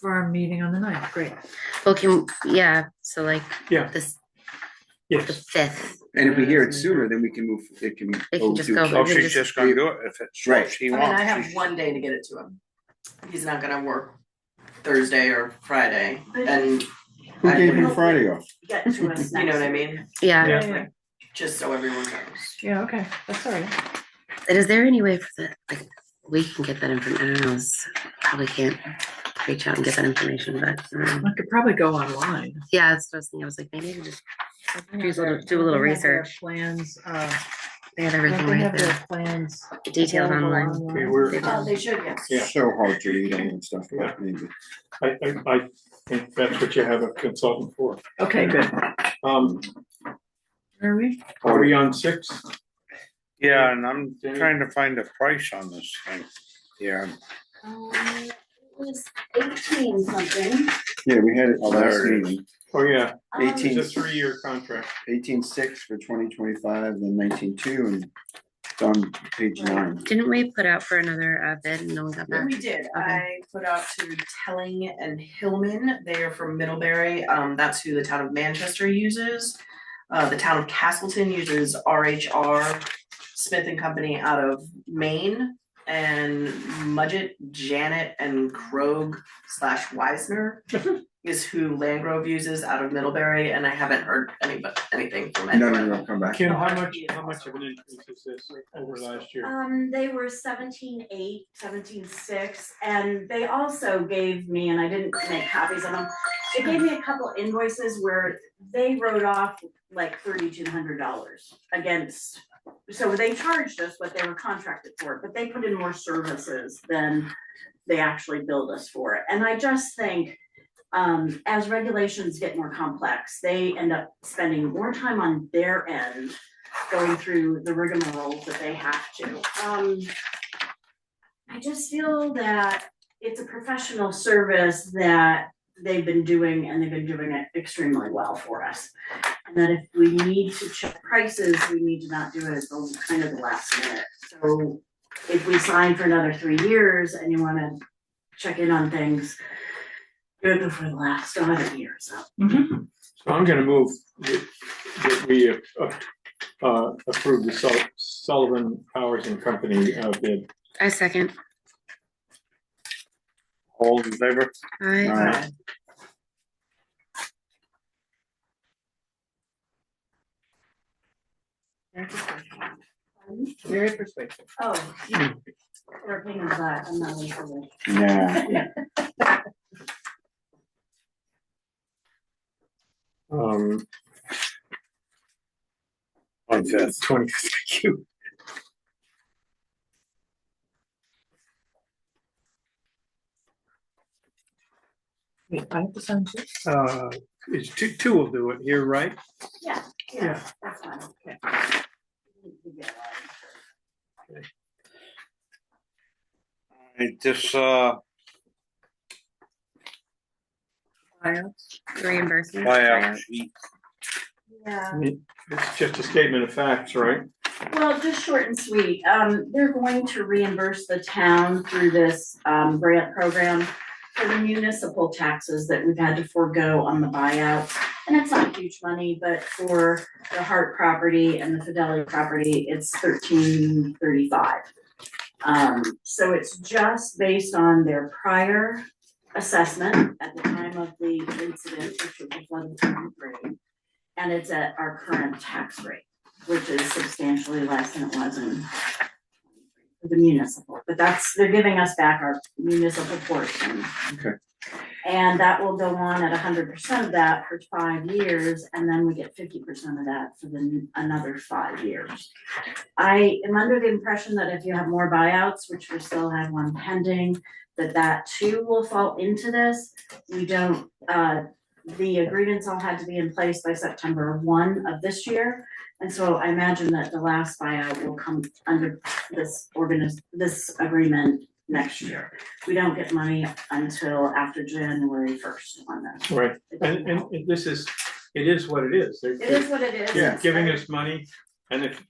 for our meeting on the 9th. Great. Well, yeah, so like yeah, the yes. 5th. And if we hear it sooner, then we can move, it can. It can just go, Oh, we can she's just, just gonna do it if it's Right. what she I mean, wants. I have She's- one day to get it to him. He's not gonna work Thursday or Friday, and Who gave him Friday off? Get to us you know what I next week. mean, yeah. Yeah, just so everyone knows. yeah, okay, that's all right. And is there any way for the, like, we can get that information, I don't know, probably can't reach out and get that information, but, I could probably go online. yeah, that's what I was thinking, I was like, maybe I can just do a little They have their research. Plans, They have don't everything they right have there, their plans detailed available online. Okay, we're, They do. Oh, they should, yes. Yeah. So hard to read and stuff, but maybe. I think that's what you have a consultant for. Okay, good. Are we? Are we on 6? Yeah, and I'm trying to find a price on this thing. Yeah, It was 18 something. Yeah, we had it Oh, last there it is. meeting, Oh, yeah, it's 18. a 3-year contract. 18.6 for 2025, then 19.2 and done page 9. Didn't we put out for another bid and no one got back? We did, I put out to Telling and Hillman, they are from Middlebury, that's who the town of Manchester uses. The town of Castleton uses RHR Smith and Company out of Maine. And Mudgett, Janet, and Krog / Wisner is who Landgrove uses out of Middlebury, and I haven't heard anything from None of anyone. them will come back. Kim, how much of an increase is this over last year? They were 17.8, 17.6, and they also gave me, and I didn't make copies of them. They gave me a couple invoices where they wrote off like $3,200 against. So they charged us what they were contracted for, but they put in more services than they actually billed us for it. And I just think, as regulations get more complex, they end up spending more time on their end, going through the rigmarole that they have to. I just feel that it's a professional service that they've been doing, and they've been doing it extremely well for us. And that if we need to check prices, we need to not do it at the kind of the last minute. So if we sign for another 3 years and you wanna check in on things, do it before the last audit year, so. Mhm. So I'm gonna move that we approve the Sullivan Powers and Company bid. I second, all in favor? I, Very persuasive. Oh, for a pain in the butt, I'm not really sure. Nah, On 5th. 20, thank you. Wait, I have to sign too? It's two will do it here, right? Yeah, Yeah. that's fine. Okay. This, reimbursement. buyout sheet, Yeah. It's just a statement of facts, right? Well, just short and sweet, they're going to reimburse the town through this, grant program for the municipal taxes that we've had to forego on the buyout. And it's not huge money, but for the Hart property and the Fidelity property, it's $13.35. So it's just based on their prior assessment at the time of the incident, which was the flood of 23. And it's at our current tax rate, which is substantially less than it was in the municipal, but they're giving us back our municipal portion. Okay. And that will go on at 100% of that for 5 years, and then we get 50% of that for another 5 years. I am under the impression that if you have more buyouts, which we still have one pending, that too will fall into this. We don't, the agreements all had to be in place by September 1 of this year. And so I imagine that the last buyout will come under this agreement next year. We don't get money until after January 1st on that. Right, and this is it is what it is. It is what it is. They're giving us money, and if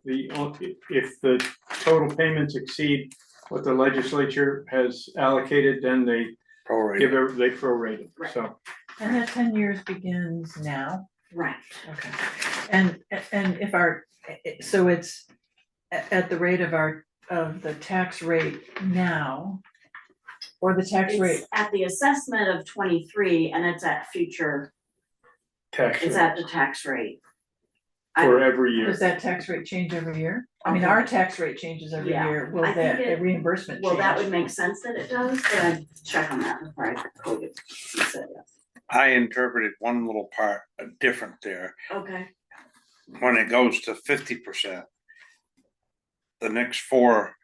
the total payments exceed what the legislature has allocated, then they Prorated. they prorate it, Right. so. And that 10 years begins now? Right. Okay. And if our, so it's at the rate of the tax rate now, or the tax rate, It's at the assessment of 23 and it's at future, Tax it's rate at the tax rate. for every year. does that tax rate change every year? I mean, our tax rate changes every Yeah. year, will I think that, the it- reimbursement change? Well, that would make sense that it does, but I'd check on that before I quote it. She said yes. I interpreted one little part different there. Okay, When it goes to 50%, the next 4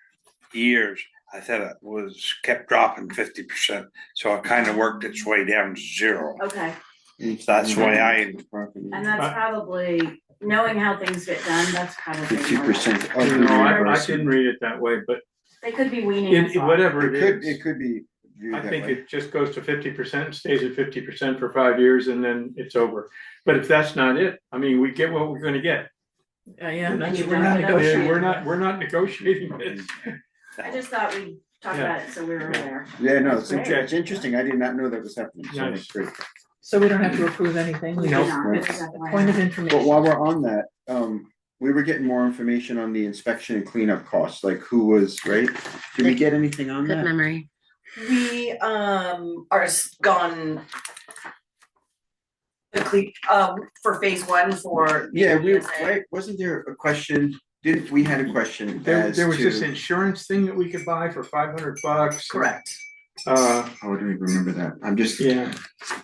years, I thought it was kept dropping 50%. So it kind of worked its way down to 0. okay. That's why I, And that's probably, knowing how things get done, that's probably. 50% more- of the No, I reimbursement. didn't read it that way, but They could be weaning us off. whatever It it could is, be viewed I that think way. it just goes to 50% and stays at 50% for 5 years and then it's over. But if that's not it, I mean, we get what we're gonna get. Yeah, And you we're don't not know. negotiating. We're not negotiating this. I just thought we'd talk about it so we were aware. Yeah, no, That's it's great. it's interesting. I did not know that was happening. So Nice. that's great. So we don't have to approve anything? We Nope. do not, Right. it's A point of But information. while we're on that, we were getting more information on the inspection and cleanup costs, like who was, right? Did we get anything on Good that? memory. We are gone. For phase 1 for. Yeah, we, USA. right, wasn't there a question, didn't, we had a question There as was this to, insurance thing that we could buy for $500. Correct, oh, I don't even remember that. I'm just, Yeah,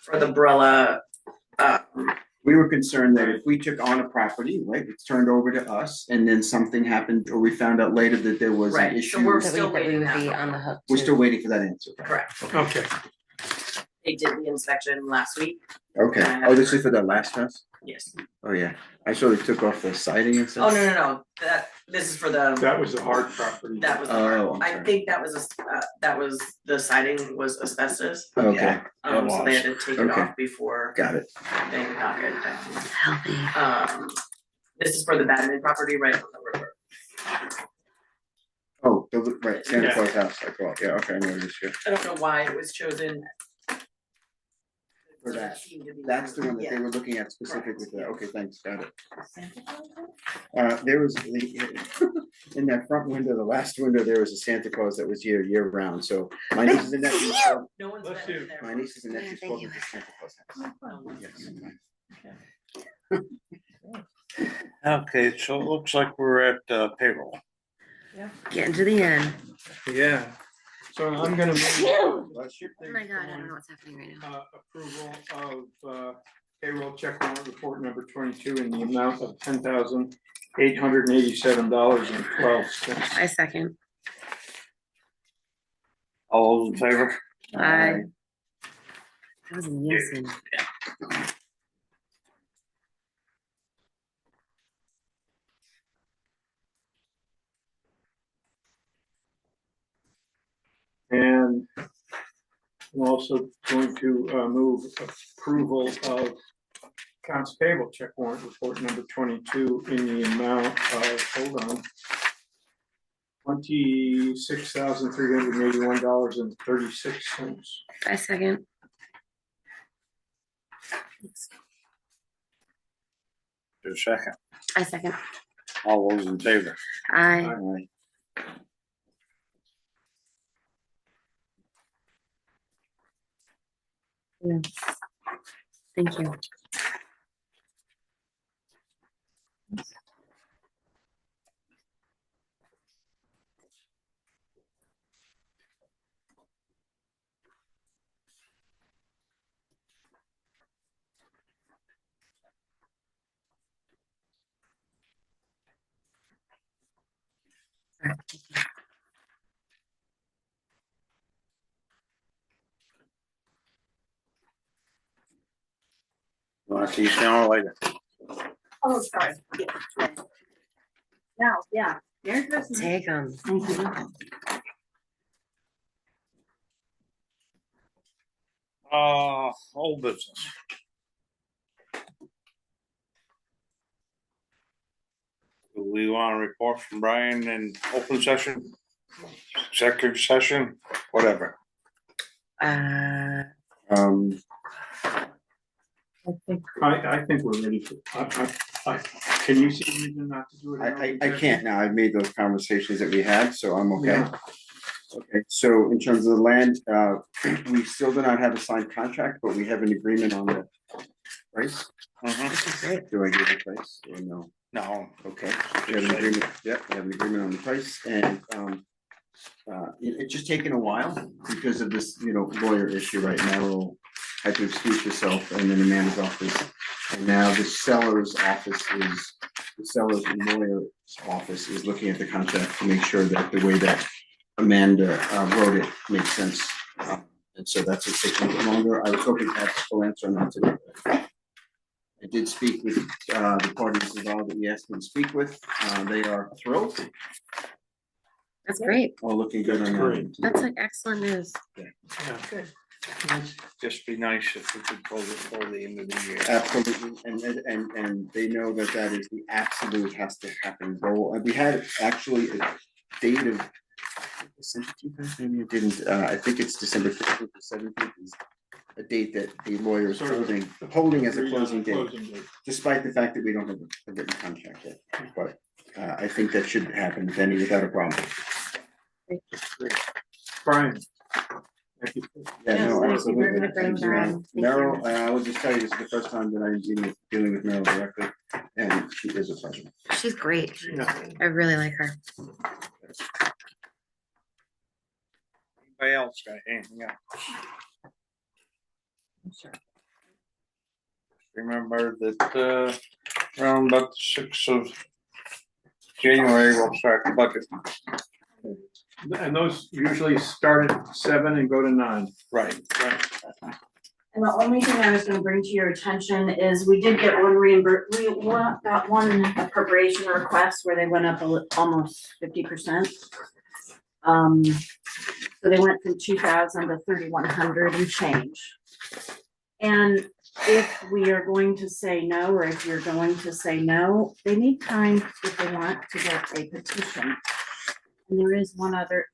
for the umbrella, we were concerned that if we took on a property, right, it's turned over to us and then something happened or we found out later that there was an right, so issue. we're That still we waiting would that. be on the hook. We're to- still waiting for that answer. Correct, okay. they did the inspection last week, Okay, oh, this is for the last house? yes. Oh, yeah, I saw they took off the siding and Oh, stuff. no, this is for the, That was the hard property. that was, Oh, I'm I sorry. think that was, that was, the siding was asbestos. Okay, So they had to take it Okay. off before got it. they knock it down. Healthy. This is for the Badman property right on the river. Oh, right, Santa Yeah. Claus house, I thought, yeah, okay, I know this here. I don't know why it was chosen. For that. Seemed to be- That's the one that they Yeah. were looking at specifically for that, okay, thanks, got it. Santa Claus? There was, in that front window, the last window, there was a Santa Claus that was here year round, so my nieces and nephews, No one's Bless been you. there. my nieces and Yeah, nephews thank spoke you. of the Santa Claus house. Okay. okay, so it looks like we're at payroll. Getting to the end. Yeah, so I'm gonna move. Phew. Bless you. Oh my God, I don't know what's happening right now. Approval of payroll check warrant report number 22 in the amount of $10,887.12. I second. All those in favor? Aye. That was a Nielsen. And I'm also going to move approval of accounts payable check warrant report number 22 in the amount of, hold on, $26,381.36. I second. Just a second. I second. All those in favor? I. Aye. Thank you. You wanna keep going later? Oh, sorry. Now, yeah, Merry Christmas. Take them. Old business. Do we want a report from Brian in open session, executive session, whatever? Um, I think we're ready for, can you see a reason not to do it? I can't now, I've made those conversations that we had, so I'm okay. Yeah. Okay, so in terms of the land, we still do not have a signed contract, but we have an agreement on the price. Mhm. Do I give the price or no? No, Okay, we have an agreement, yeah, we have an agreement on the price and, it's just taken a while because of this, lawyer issue right now. Had to excuse herself and then Amanda's office. And now the seller's and lawyer's office is looking at the contract to make sure that the way that Amanda wrote it makes sense. And so that's what's taking a little longer. I was hoping to have a full answer on that today. I did speak with the parties involved that we asked them to speak with. They are thrilled, That's great. all looking good on that. That's like excellent news. just be nice if we could close it before the end of the year. Absolutely, and they know that that is the absolute has to happen goal. And we had actually a date of December 15th, maybe it didn't, I think it's December 15th or 17th is a date that the lawyer is holding as a closing date, despite the fact that we don't have a written contract yet. But I think that should happen, Denny, without a problem. Brian. Thank you. Yeah, no, Yes, thank you absolutely. for bringing that up. Thank you. Meryl, I will just tell you, this is the first time that I'm dealing with Meryl directly, and she is a pleasure. She's great. Yeah. I really like her. Anybody else got anything else? Sure. Remember that, around about the 6th of January, we'll start the budget. And those usually start at 7 and go to 9. Right. And the only thing I was gonna bring to your attention is we did get got one appropriation request where they went up almost 50%. So they went from 2,000 to 3,100 and change. And if we are going to say no, or if you're going to say no, they need time if they want to get a petition. And there is one other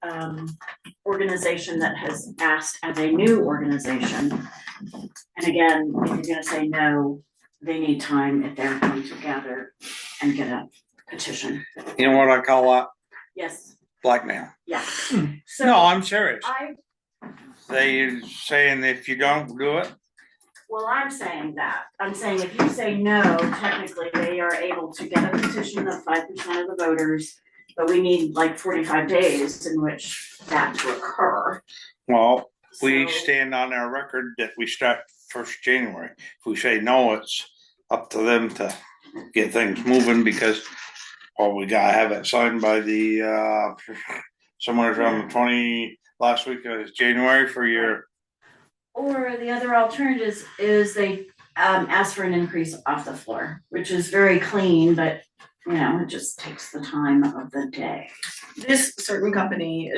organization that has asked as a new organization. And again, if you're gonna say no, they need time if they're going to gather and get a petition. You know what I call that? Yes, Blackmail. yeah. No, So I'm serious. I, They saying if you don't do it, well, I'm saying that. I'm saying if you say no, technically they are able to get a petition of 5% of the voters. But we need like 45 days in which that to occur. well, we So- stand on our record that we start 1st January. If we say no, it's up to them to get things moving because, well, we gotta have it signed by the, somewhere around the last week of January for your, Or the other alternative is they ask for an increase off the floor, which is very clean, but it just takes the time of the day. This certain company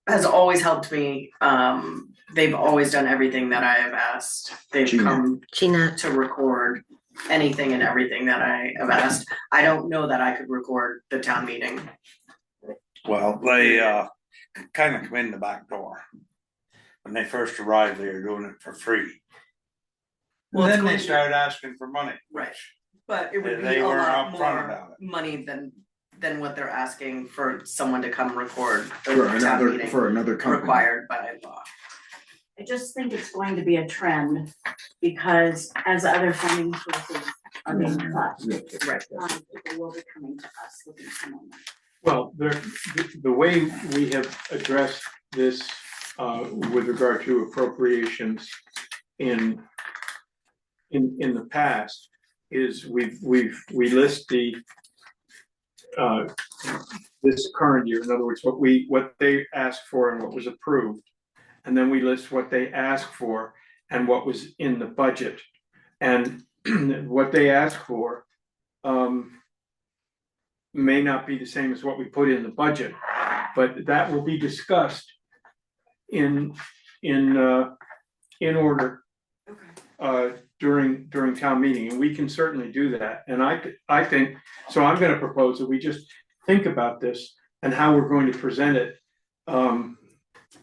has always helped me. They've always done everything that I have asked. They've Gina. come Gina, to record anything and everything that I have asked. I don't know that I could record the town meeting. well, they, kind of come in the back door. When they first arrived, they were doing it for free. Well, it's Then going they to- started asking for money. Right. But it would be They a weren't lot upfront about more it. money than what they're asking for someone to come record the For town another, meeting for another company. required by law. I just think it's going to be a trend because as other funding sources are being cut, Right. people will be coming to us looking for more money. Well, the way we have addressed this with regard to appropriations in the past is we list the this current year, in other words, what they asked for and what was approved. And then we list what they asked for and what was in the budget. And what they asked for may not be the same as what we put in the budget, but that will be discussed in order during town meeting, and we can certainly do that. And I think, so I'm gonna propose that we just think about this and how we're going to present it.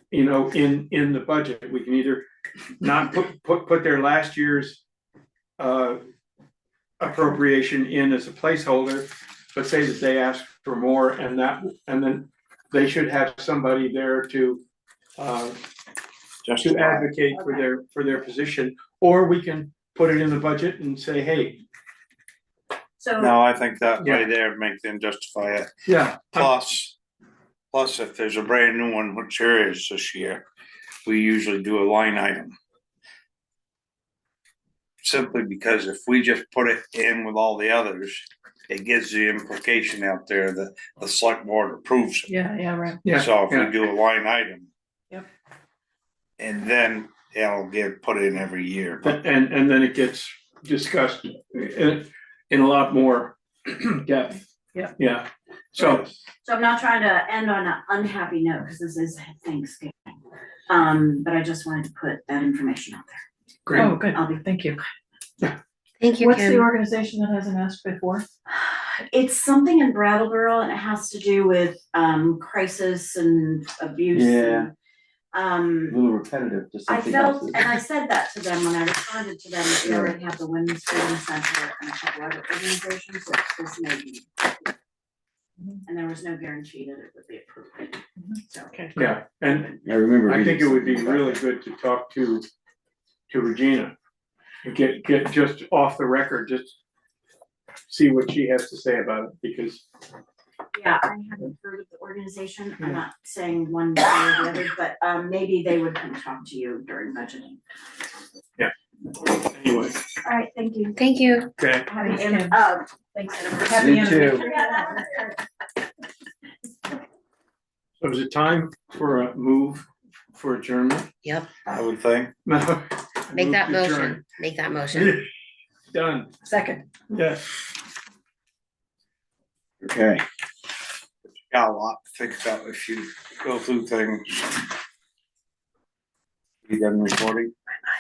You know, in the budget, we can either not put their last year's appropriation in as a placeholder, but say that they asked for more, and then they should have somebody there to advocate for their position, or we can put it in the budget and say, hey. So, No, I think that way Yeah. there make them justify it. Yeah. Plus, if there's a brand new one, which there is this year, we usually do a line item. Simply because if we just put it in with all the others, it gives the implication out there that the select board approves it. Yeah, right. Yeah, So if yeah. we do a line item. Yep. And then it'll get put in every year. And then it gets discussed in a lot more depth. Yeah. Yeah, so, I'm not trying to end on an unhappy note, because this is Thanksgiving. But I just wanted to put that information out there. great. Oh, good, I'll be thank you. Thank you, What's the Kim. organization that hasn't asked before? It's something in Brattleboro, and it has to do with crisis and abuse. Yeah. And, A little repetitive, just I something felt, else. and I said that to them when I responded to them, that we already have the Women's Freedom Center and a couple other organizations that this may be. And there was no guarantee that it would be approved. So. Okay. Yeah, and I remember. I think it reading would be something about really that. good to talk to Regina. And get just off the record, just see what she has to say about it, because Yeah, I haven't heard of the organization. I'm not saying one way or the other, but maybe they would come talk to you during budgeting. anyway, All right, thank you. Thank you. okay. Happy, Thanks, Kim. thanks. Happy You too. anniversary. So is it time for a move for adjournment? Yep. I would think. No. Make Move that to motion. adjourn. Make that motion. Done, Second. yes. Okay. Got a lot to think about if you go through things. You done recording?